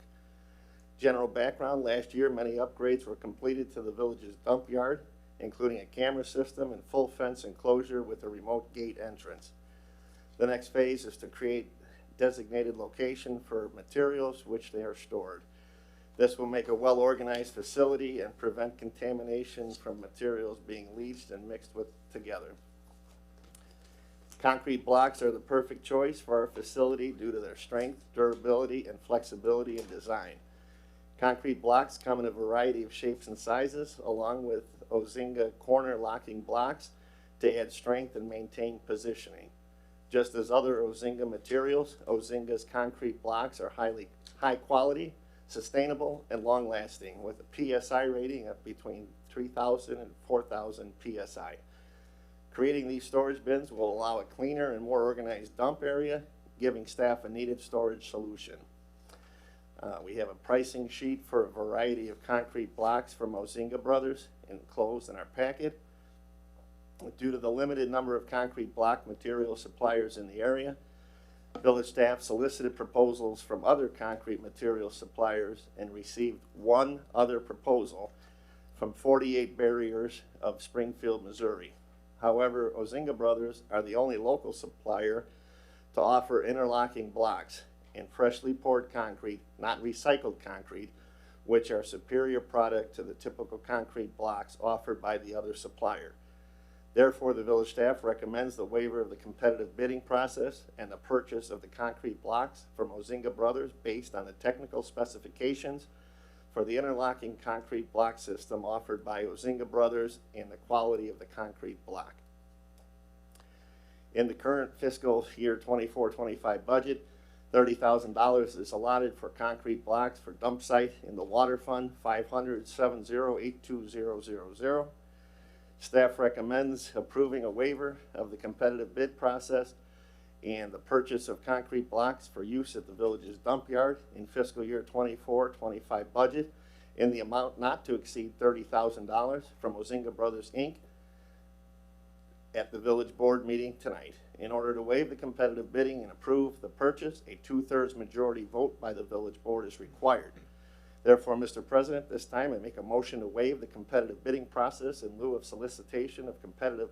General background: last year many upgrades were completed to the village's dump yard, including a camera system and full fence enclosure with a remote gate entrance. The next phase is to create designated location for materials which they are stored. This will make a well-organized facility and prevent contamination from materials being leached and mixed with together. Concrete blocks are the perfect choice for our facility due to their strength, durability, and flexibility in design. Concrete blocks come in a variety of shapes and sizes, along with Ozinga corner locking blocks to add strength and maintain positioning. Just as other Ozinga materials, Ozinga's concrete blocks are high quality, sustainable, and long lasting, with a PSI rating of between 3,000 and 4,000 PSI. Creating these storage bins will allow a cleaner and more organized dump area, giving staff a needed storage solution. We have a pricing sheet for a variety of concrete blocks from Ozinga Brothers enclosed in our packet. Due to the limited number of concrete block material suppliers in the area, village staff solicited proposals from other concrete material suppliers and received 1 other proposal from 48 barriers of Springfield, Missouri. However, Ozinga Brothers are the only local supplier to offer interlocking blocks in freshly poured concrete, not recycled concrete, which are superior product to the typical concrete blocks offered by the other supplier. Therefore, the village staff recommends the waiver of the competitive bidding process and the purchase of the concrete blocks from Ozinga Brothers based on the technical specifications for the interlocking concrete block system offered by Ozinga Brothers and the quality of the concrete block. In the current fiscal year 24-25 budget, $30,000 is allotted for concrete blocks for dump site in the water fund, 500-70-82000. Staff recommends approving a waiver of the competitive bid process and the purchase of concrete blocks for use at the village's dump yard in fiscal year 24-25 budget in the amount not to exceed $30,000 from Ozinga Brothers, Inc. at the village board meeting tonight. In order to waive the competitive bidding and approve the purchase, a 2/3 majority vote by the village board is required. Therefore, Mr. President, this time I make a motion to waive the competitive bidding process in lieu of solicitation of competitive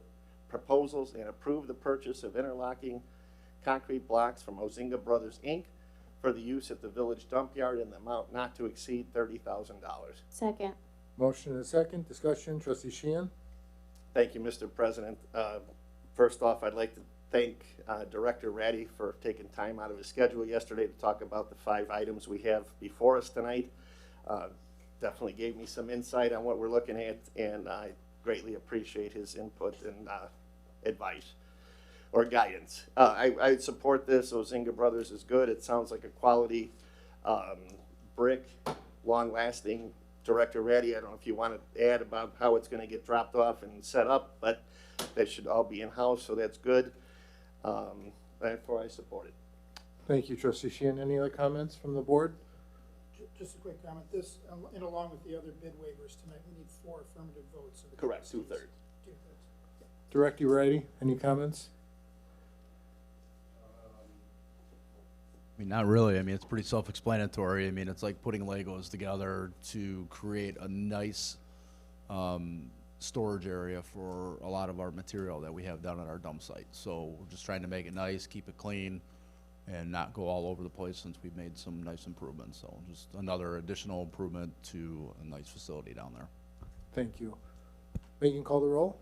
proposals and approve the purchase of interlocking concrete blocks from Ozinga Brothers, Inc. for the use at the village dump yard in the amount not to exceed $30,000. Second. Motion and a second. Discussion. Trustee Sheehan? Thank you, Mr. President. First off, I'd like to thank Director Ratty for taking time out of his schedule yesterday to talk about the 5 items we have before us tonight. Definitely gave me some insight on what we're looking at, and I greatly appreciate his input and advice or guidance. I support this. Ozinga Brothers is good. It sounds like a quality brick, long-lasting. Director Ratty, I don't know if you want to add about how it's going to get dropped off and set up, but that should all be in-house, so that's good. Therefore, I support it. Thank you, Trustee Sheehan. Any other comments from the board? Just a quick comment. This, and along with the other bid waivers tonight, we need 4 affirmative votes. So Correct, 2/3. 2/3. Director Ratty, any comments? I mean, not really. I mean, it's pretty self-explanatory. I mean, it's like putting Legos together to create a nice storage area for a lot of our material that we have down at our dump site. So we're just trying to make it nice, keep it clean, and not go all over the place since we've made some nice improvements. So just another additional improvement to a nice facility down there. Thank you. Megan, call the roll.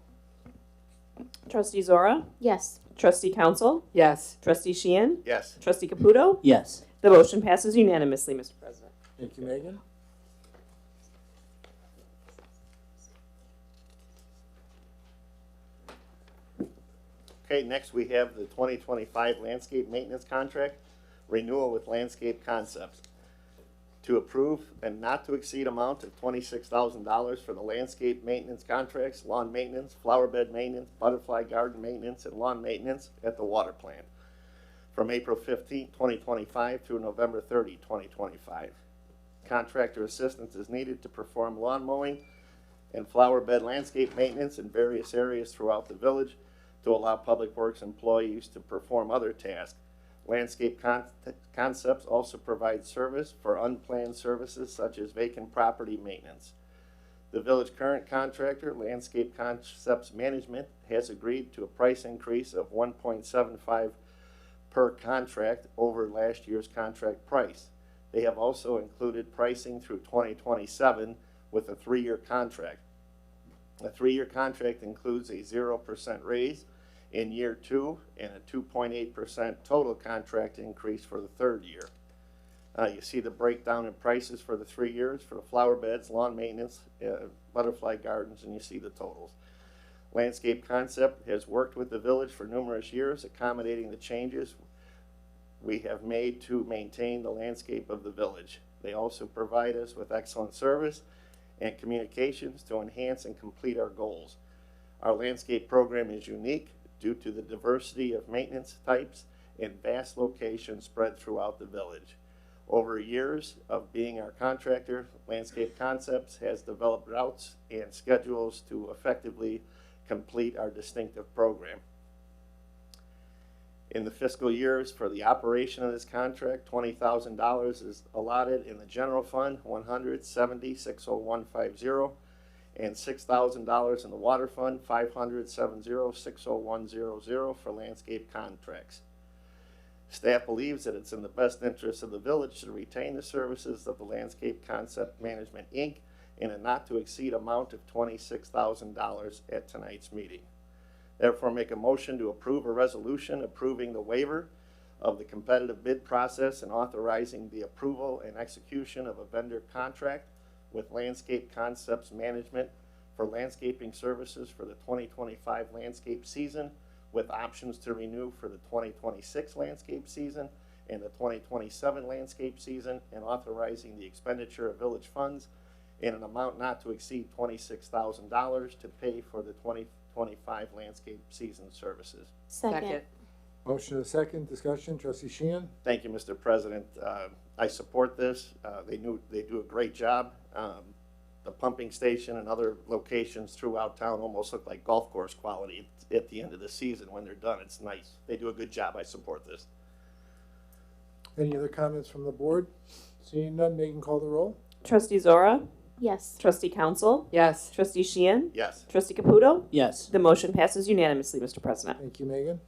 Trustee Zora? Yes. Trustee Council? Yes. Trustee Sheehan? Yes. Trustee Caputo? Yes. The motion passes unanimously, Mr. President. Thank you, Megan. Okay, next we have the 2025 landscape maintenance contract renewal with Landscape Concepts. To approve and not to exceed amount of $26,000 for the landscape maintenance contracts, lawn maintenance, flower bed maintenance, butterfly garden maintenance, and lawn maintenance at the water plant from April 15, 2025 through November 30, 2025. Contractor assistance is needed to perform lawn mowing and flower bed landscape maintenance in various areas throughout the village to allow Public Works employees to perform other tasks. Landscape Concepts also provides service for unplanned services such as vacant property maintenance. The village current contractor, Landscape Concepts Management, has agreed to a price increase of 1.75 per contract over last year's contract price. They have also included pricing through 2027 with a 3-year contract. A 3-year contract includes a 0% raise in year 2 and a 2.8% total contract increase for the 3rd year. You see the breakdown in prices for the 3 years for the flower beds, lawn maintenance, butterfly gardens, and you see the totals. Landscape Concept has worked with the village for numerous years, accommodating the changes we have made to maintain the landscape of the village. They also provide us with excellent service and communications to enhance and complete our goals. Our landscape program is unique due to the diversity of maintenance types and vast locations spread throughout the village. Over years of being our contractor, Landscape Concepts has developed routes and schedules to effectively complete our distinctive program. In the fiscal years for the operation of this contract, $20,000 is allotted in the general fund, $170,60150, and $6,000 in the water fund, $570,60100 for landscape contracts. Staff believes that it's in the best interest of the village to retain the services of the Landscape Concept Management, Inc. in a not to exceed amount of $26,000 at tonight's meeting. Therefore, make a motion to approve a resolution approving the waiver of the competitive bid process and authorizing the approval and execution of a vendor contract with Landscape Concepts Management for landscaping services for the 2025 landscape season, with options to renew for the 2026 landscape season and the 2027 landscape season, and authorizing the expenditure of village funds in an amount not to exceed $26,000 to pay for the 2025 landscape season services. Second. Motion and a second. Discussion. Trustee Sheehan. Thank you, Mr. President. I support this. They do a great job. The pumping station and other locations throughout town almost look like golf course quality at the end of the season when they're done. It's nice. They do a good job. I support this. Any other comments from the board? Seeing none, Megan, call the roll. Trustee Zora? Yes. Trustee Council? Yes. Trustee Sheehan? Yes. Trustee Caputo? Yes. The motion passes unanimously, Mr. President. Thank you, Megan.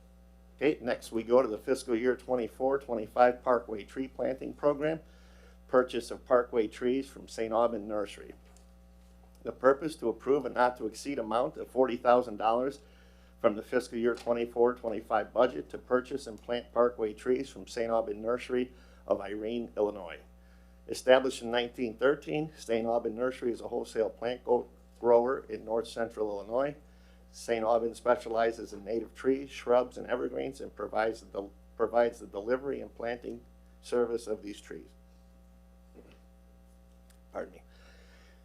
Okay, next we go to the fiscal year 24-25 Parkway Tree Planting Program. Purchase of Parkway trees from St. Aubin Nursery. The purpose to approve a not to exceed amount of $40,000 from the fiscal year 24-25 budget to purchase and plant Parkway trees from St. Aubin Nursery of Irene, Illinois. Established in 1913, St. Aubin Nursery is a wholesale plant grower in north central Illinois. St. Aubin specializes in native trees, shrubs, and evergreens, and provides the delivery and planting service of these trees. Pardon me.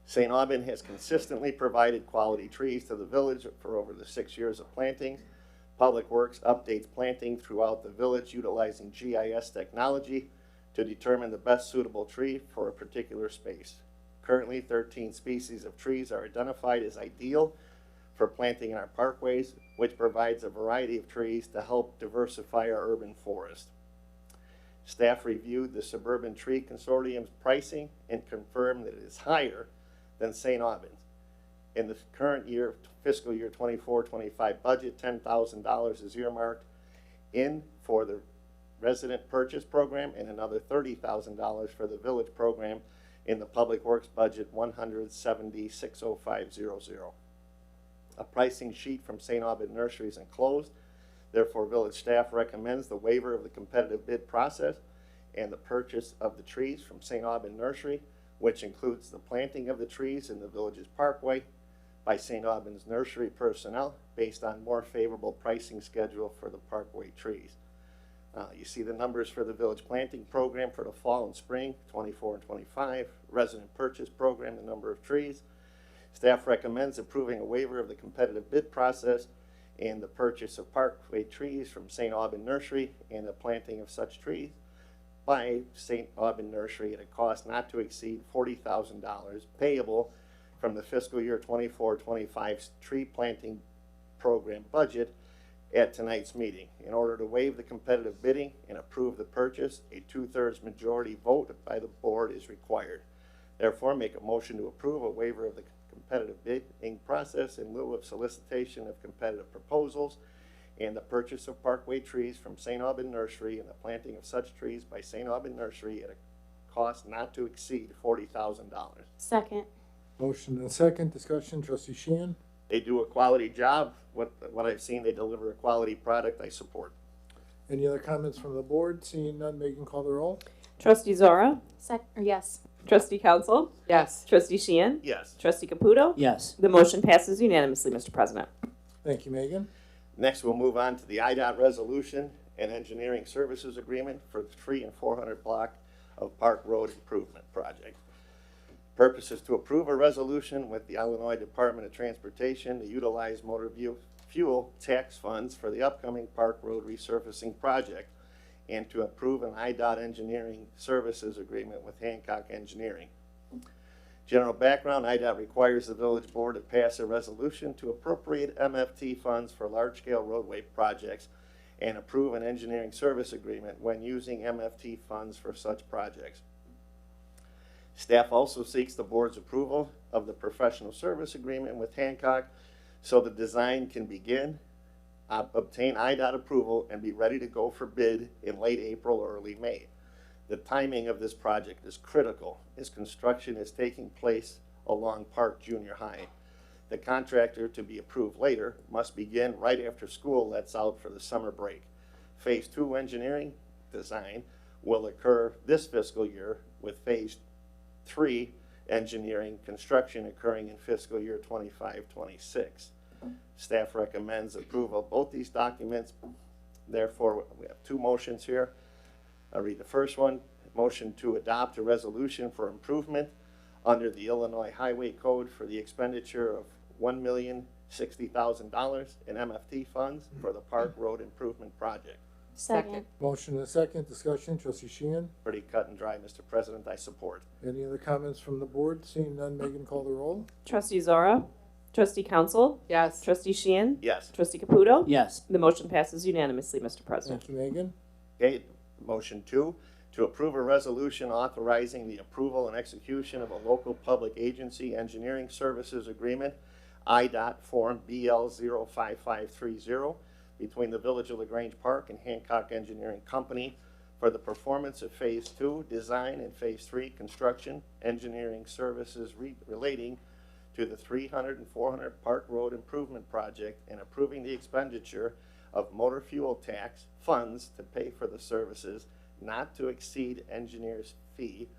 St. Aubin has consistently provided quality trees to the village for over the 6 years of planting. Public Works updates planting throughout the village utilizing GIS technology to determine the best suitable tree for a particular space. Currently, 13 species of trees are identified as ideal for planting in our parkways, which provides a variety of trees to help diversify our urban forest. Staff reviewed the Suburban Tree Consortium's pricing and confirmed that it is higher than St. Albans. In the current year, fiscal year 24-25 budget, $10,000 is earmarked in for the resident purchase program and another $30,000 for the village program in the Public Works budget 170-60500. A pricing sheet from St. Albans Nursery is enclosed. Therefore, village staff recommends the waiver of the competitive bid process and the purchase of the trees from St. Albans Nursery, which includes the planting of the trees in the village's parkway by St. Albans Nursery personnel based on more favorable pricing schedule for the parkway trees. You see the numbers for the village planting program for the fall and spring, 24 and 25, resident purchase program, the number of trees. Staff recommends approving a waiver of the competitive bid process and the purchase of parkway trees from St. Albans Nursery and the planting of such trees by St. Albans Nursery at a cost not to exceed $40,000 payable from the fiscal year 24-25 tree planting program budget at tonight's meeting. In order to waive the competitive bidding and approve the purchase, a 2/3 majority vote by the board is required. Therefore, make a motion to approve a waiver of the competitive bidding process in lieu of solicitation of competitive proposals and the purchase of parkway trees from St. Albans Nursery and the planting of such trees by St. Albans Nursery at a cost not to exceed $40,000. Second. Motion and a second. Discussion. Trustee Sheehan. They do a quality job. What I've seen, they deliver a quality product I support. Any other comments from the board? Seeing none, Megan, call the roll. Trustee Zora? Yes. Trustee Council? Yes. Trustee Sheehan? Yes. Trustee Caputo? Yes. The motion passes unanimously, Mr. President. Thank you, Megan. Next, we'll move on to the IDOT resolution and engineering services agreement for the 300 and 400 block of Park Road Improvement Project. Purpose is to approve a resolution with the Illinois Department of Transportation to utilize motor fuel tax funds for the upcoming Park Road resurfacing project and to approve an IDOT engineering services agreement with Hancock Engineering. General background, IDOT requires the village board to pass a resolution to appropriate MFT funds for large-scale roadway projects and approve an engineering service agreement when using MFT funds for such projects. Staff also seeks the board's approval of the professional service agreement with Hancock so the design can begin, obtain IDOT approval, and be ready to go for bid in late April or early May. The timing of this project is critical as construction is taking place along Park Junior High. The contractor, to be approved later, must begin right after school lets out for the summer break. Phase 2 engineering design will occur this fiscal year with Phase 3 engineering construction occurring in fiscal year 25-26. Staff recommends approval of both these documents. Therefore, we have two motions here. I'll read the first one. Motion to adopt a resolution for improvement under the Illinois Highway Code for the expenditure of $1,060,000 in MFT funds for the Park Road Improvement Project. Second. Motion and a second. Discussion. Trustee Sheehan. Pretty cut and dry, Mr. President. I support. Any other comments from the board? Seeing none, Megan, call the roll. Trustee Zora? Trustee Council? Yes. Trustee Sheehan? Yes. Trustee Caputo? Yes. The motion passes unanimously, Mr. President. Thank you, Megan. Okay, motion 2, to approve a resolution authorizing the approval and execution of a local public agency engineering services agreement, IDOT Form BL05530, between the Village of LaGrange Park and Hancock Engineering Company for the performance of Phase 2 design and Phase 3 construction engineering services relating to the 300 and 400 Park Road Improvement Project and approving the expenditure of motor fuel tax funds to pay for the services not to exceed engineer's fee,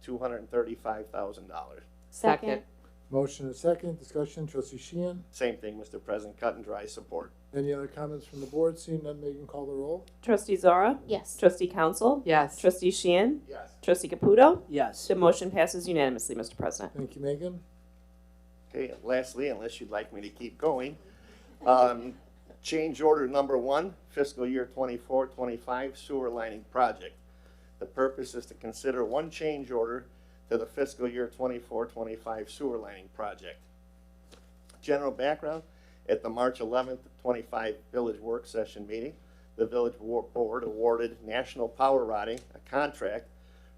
$235,000. Second. Motion and a second. Discussion. Trustee Sheehan. Same thing, Mr. President, cut and dry support. Any other comments from the board? Seeing none, Megan, call the roll. Trustee Zora? Yes. Trustee Council? Yes. Trustee Sheehan? Yes. Trustee Caputo? Yes. The motion passes unanimously, Mr. President. Thank you, Megan. Okay, and lastly, unless you'd like me to keep going, change order number 1, fiscal year 24-25 sewer lining project. The purpose is to consider one change order to the fiscal year 24-25 sewer lining project. General background, at the March 11th, 25 village work session meeting, the village board awarded National Power Rotting a contract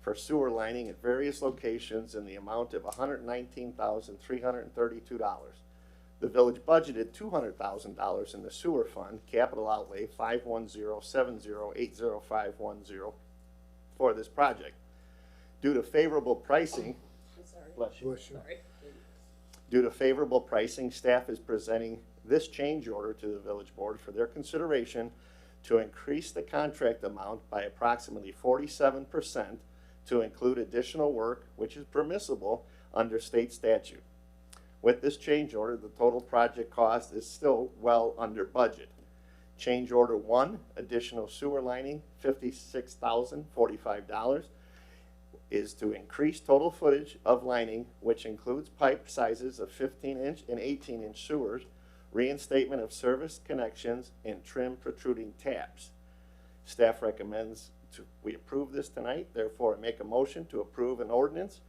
for sewer lining at various locations in the amount of $119,332. The village budgeted $200,000 in the sewer fund, capital outlay 51070805010 for this project. Due to favorable pricing, bless you. Due to favorable pricing, staff is presenting this change order to the village board for their consideration to increase the contract amount by approximately 47% to include additional work which is permissible under state statute. With this change order, the total project cost is still well under budget. Change order 1, additional sewer lining, $56,045, is to increase total footage of lining, which includes pipe sizes of 15-inch and 18-inch sewers, reinstatement of service connections, and trim protruding taps. Staff recommends we approve this tonight. Therefore, I make a motion to approve an ordinance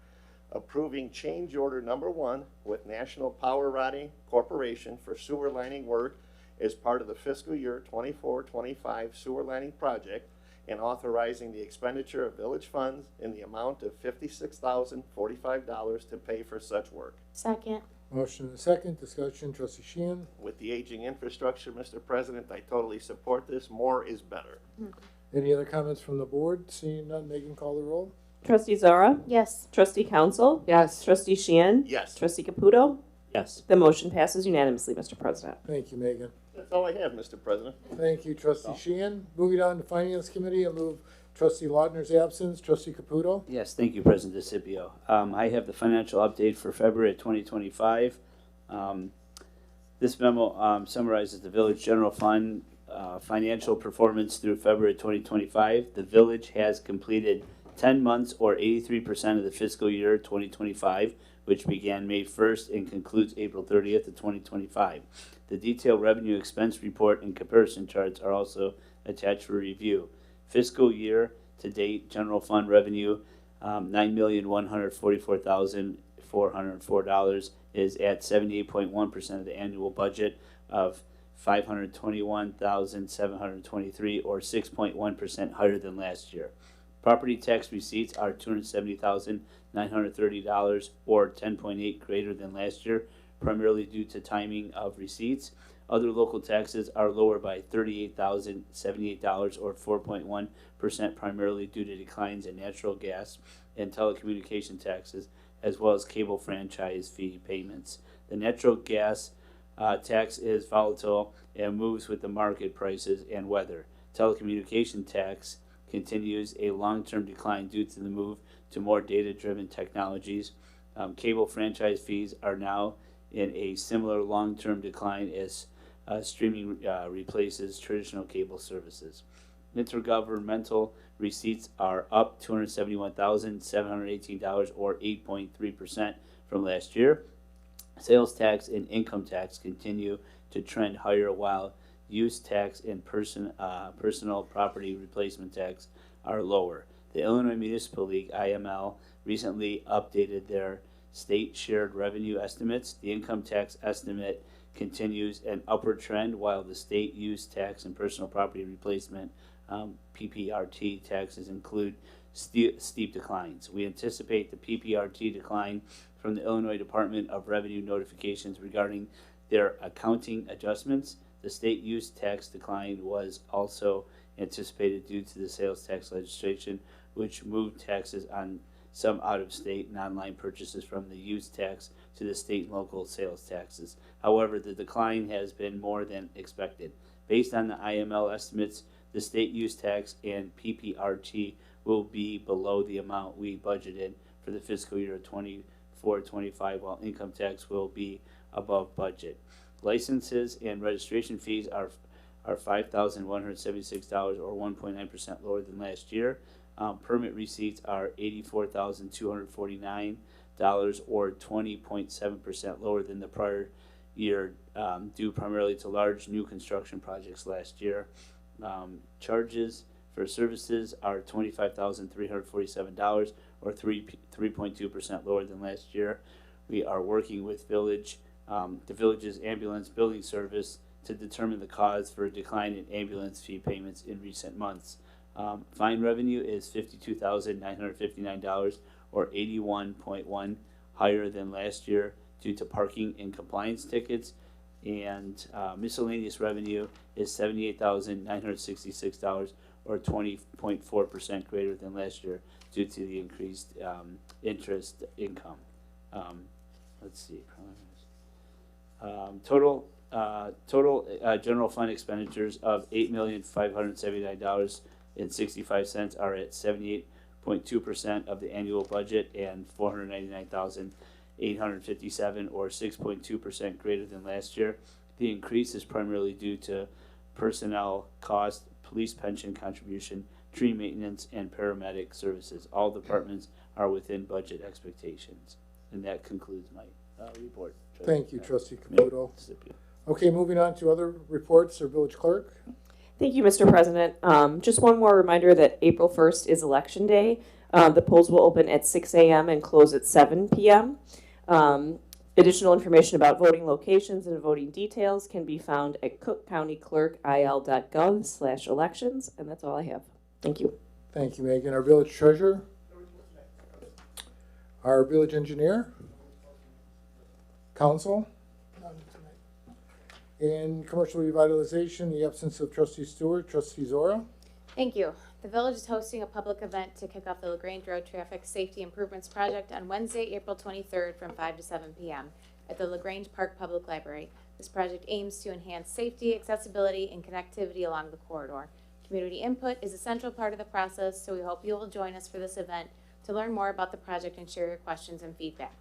approving change order number 1 with National Power Rotting Corporation for sewer lining work as part of the fiscal year 24-25 sewer lining project, and authorizing the expenditure of village funds in the amount of $56,045 to pay for such work. Second. Motion and a second. Discussion. Trustee Sheehan. With the aging infrastructure, Mr. President, I totally support this. More is better. Any other comments from the board? Seeing none, Megan, call the roll. Trustee Zara? Yes. Trustee Council? Yes. Trustee Sheehan? Yes. Trustee Caputo? Yes. The motion passes unanimously, Mr. President. Thank you, Megan. That's all I have, Mr. President. Thank you, Trustee Sheehan. Moving on to Finance Committee, I move Trustee Lautner's absence. Trustee Caputo. Yes, thank you, President DeCipio. I have the financial update for February 2025. This memo summarizes the village general fund financial performance through February 2025. The village has completed 10 months or 83% of the fiscal year 2025, which began May 1st and concludes April 30th of 2025. The detailed revenue expense report and comparison charts are also attached for review. Fiscal year to date general fund revenue, $9,144,404 is at 78.1% of the annual budget of $521,723, or 6.1% higher than last year. Property tax receipts are $270,930, or 10.8% greater than last year, primarily due to timing of receipts. Other local taxes are lower by $38,078, or 4.1%, primarily due to declines in natural gas and telecommunication taxes, as well as cable franchise fee payments. The natural gas tax is volatile and moves with the market prices and weather. Telecommunication tax continues a long-term decline due to the move to more data-driven technologies. Cable franchise fees are now in a similar long-term decline as streaming replaces traditional cable services. Intergovernmental receipts are up $271,718, or 8.3% from last year. Sales tax and income tax continue to trend higher, while use tax and personal property replacement tax are lower. The Illinois Municipal League, IML, recently updated their state shared revenue estimates. The income tax estimate continues an upward trend, while the state use tax and personal property replacement PPRT taxes include steep declines. We anticipate the PPRT decline from the Illinois Department of Revenue notifications regarding their accounting adjustments. The state use tax decline was also anticipated due to the sales tax legislation, which moved taxes on some out-of-state and online purchases from the use tax to the state and local sales taxes. However, the decline has been more than expected. Based on the IML estimates, the state use tax and PPRT will be below the amount we budgeted for the fiscal year 24-25, while income tax will be above budget. Licenses and registration fees are $5,176, or 1.9% lower than last year. Permit receipts are $84,249, or 20.7% lower than the prior year, due primarily to large new construction projects last year. Charges for services are $25,347, or 3.2% lower than last year. We are working with the village's ambulance billing service to determine the cause for a decline in ambulance fee payments in recent months. Fine revenue is $52,959, or 81.1 higher than last year due to parking and compliance tickets. And miscellaneous revenue is $78,966, or 20.4% greater than last year due to the increased interest income. Let's see. Total general fund expenditures of $8,579.65 are at 78.2% of the annual budget, and $499,857, or 6.2% greater than last year. The increase is primarily due to personnel cost, police pension contribution, tree maintenance, and paramedic services. All departments are within budget expectations. And that concludes my report. Thank you, Trustee Caputo. Okay, moving on to other reports, or village clerk. Thank you, Mr. President. Just one more reminder that April 1st is Election Day. The polls will open at 6 a.m. and close at 7 p.m. Additional information about voting locations and voting details can be found at cookcountyclerkil.gov/elections. And that's all I have. Thank you. Thank you, Megan. Our village treasurer. Our village engineer. Council. And commercial revitalization, the absence of Trustee Stewart. Trustee Zora. Thank you. The village is hosting a public event to kick off the LaGrange Road Traffic Safety Improvements Project on Wednesday, April 23rd from 5 to 7 p.m. at the LaGrange Park Public Library. This project aims to enhance safety, accessibility, and connectivity along the corridor. Community input is a central part of the process, so we hope you will join us for this event to learn more about the project and share your questions and feedback.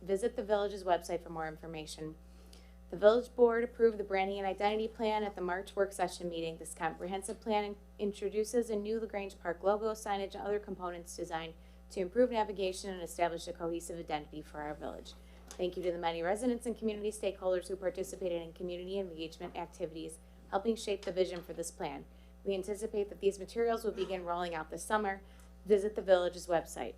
Visit the village's website for more information. The village board approved the branding and identity plan at the March work session meeting. This comprehensive plan introduces a new LaGrange Park logo, signage, and other components designed to improve navigation and establish a cohesive identity for our village. Thank you to the many residents and community stakeholders who participated in community engagement activities, helping shape the vision for this plan. We anticipate that these materials will begin rolling out this summer. Visit the village's website.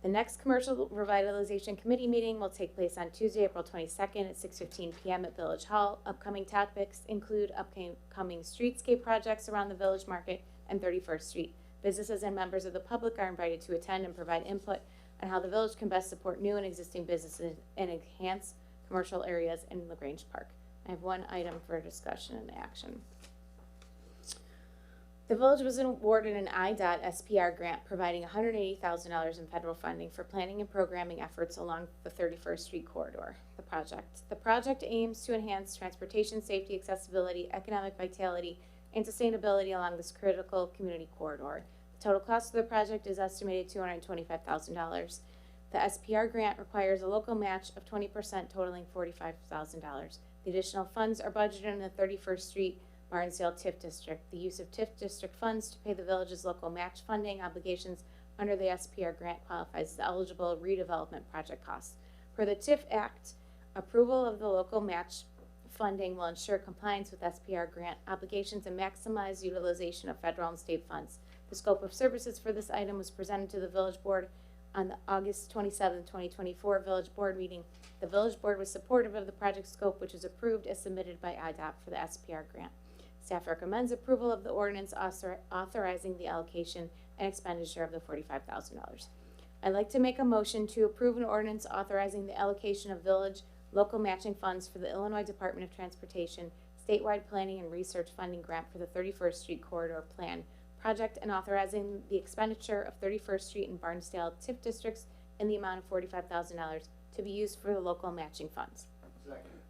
The next Commercial Revitalization Committee meeting will take place on Tuesday, April 22nd at 6:15 p.m. at Village Hall. Upcoming topics include upcoming streetscape projects around the Village Market and 31st Street. Businesses and members of the public are invited to attend and provide input on how the village can best support new and existing businesses and enhance commercial areas in LaGrange Park. I have one item for discussion and action. The village was awarded an IDOT SPR grant providing $180,000 in federal funding for planning and programming efforts along the 31st Street corridor. The project aims to enhance transportation safety, accessibility, economic vitality, and sustainability along this critical community corridor. The total cost of the project is estimated $225,000. The SPR grant requires a local match of 20%, totaling $45,000. The additional funds are budgeted in the 31st Street Barnesdale TIF District. The use of TIF District funds to pay the village's local match funding obligations under the SPR grant qualifies as eligible redevelopment project costs. Per the TIF Act, approval of the local match funding will ensure compliance with SPR grant obligations and maximize utilization of federal and state funds. The scope of services for this item was presented to the village board on the August 27, 2024 village board meeting. The village board was supportive of the project scope, which was approved as submitted by IDOT for the SPR grant. Staff recommends approval of the ordinance authorizing the allocation and expenditure of the $45,000. I'd like to make a motion to approve an ordinance authorizing the allocation of village local matching funds for the Illinois Department of Transportation statewide planning and research funding grant for the 31st Street Corridor Plan project and authorizing the expenditure of 31st Street and Barnesdale TIF districts in the amount of $45,000 to be used for the local matching funds.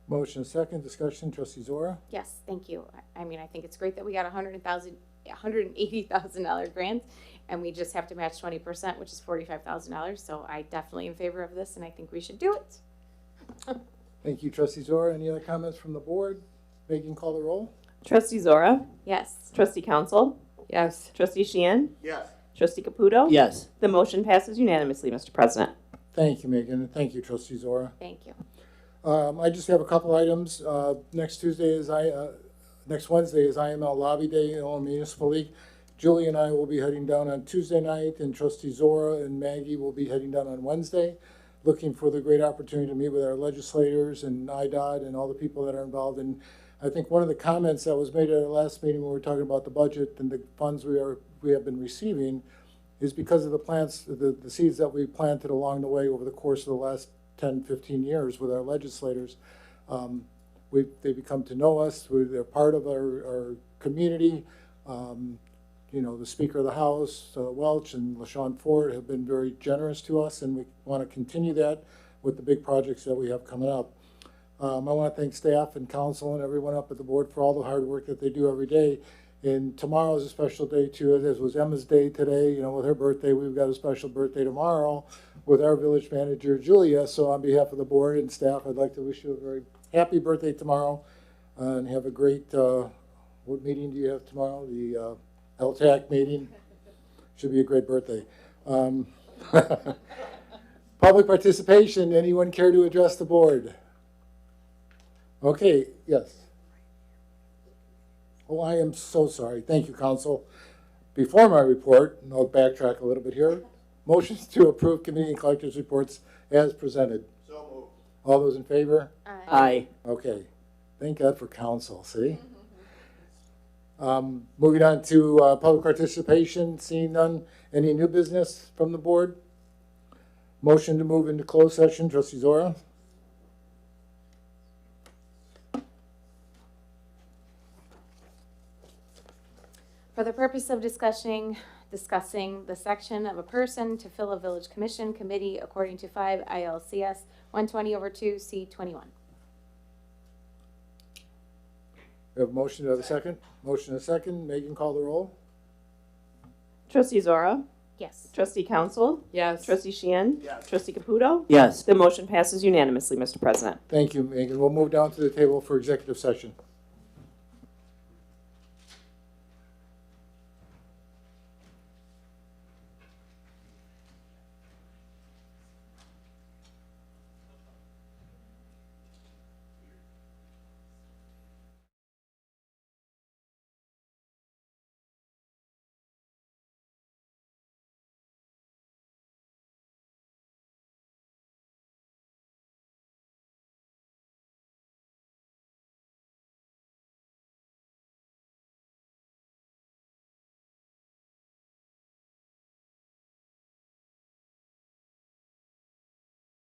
Motion second, discussion. Trustee Zora. Yes, thank you. I mean, I think it's great that we got $180,000 grant, and we just have to match 20%, which is $45,000. So I definitely in favor of this, and I think we should do it. Thank you, Trustee Zora. Any other comments from the board? Megan, call the roll. Trustee Zora. Yes. Trustee Council. Yes. Trustee Sheehan. Yes. Trustee Caputo. Yes. The motion passes unanimously, Mr. President. Thank you, Megan, and thank you, Trustee Zora. Thank you. I just have a couple items. Next Wednesday is IML Lobby Day in Illinois Municipal League. Julie and I will be heading down on Tuesday night, and Trustee Zora and Maggie will be heading down on Wednesday. Looking for the great opportunity to meet with our legislators and IDOT and all the people that are involved in I think one of the comments that was made at our last meeting when we were talking about the budget and the funds we have been receiving is because of the plants, the seeds that we planted along the way over the course of the last 10, 15 years with our legislators. They become to know us. They're part of our community. You know, the Speaker of the House, Welch, and LaShawn Ford have been very generous to us, and we want to continue that with the big projects that we have coming up. I want to thank staff and council and everyone up at the board for all the hard work that they do every day. And tomorrow is a special day too, as was Emma's day today. You know, with her birthday, we've got a special birthday tomorrow with our village manager, Julia. So on behalf of the board and staff, I'd like to wish you a very happy birthday tomorrow, and have a great, what meeting do you have tomorrow? The LTAC meeting. Should be a great birthday. Public participation. Anyone care to address the board? Okay, yes. Oh, I am so sorry. Thank you, Council. Before my report, and I'll backtrack a little bit here, motions to approve committee and collectors reports as presented. So moved. All those in favor? Aye. Okay. Thank God for council, see? Moving on to public participation, seeing none. Any new business from the board? Motion to move into closed session, Trustee Zora. For the purpose of discussing the section of a person to fill a village commission committee according to 5 ILCS 120/2 C21. We have a motion to have a second. Motion and a second. Megan, call the roll. Trustee Zora? Yes. Trustee Council? Yes. Trustee Sheehan? Yes. Trustee Caputo? Yes. The motion passes unanimously, Mr. President. Thank you, Megan. We'll move down to the table for executive session.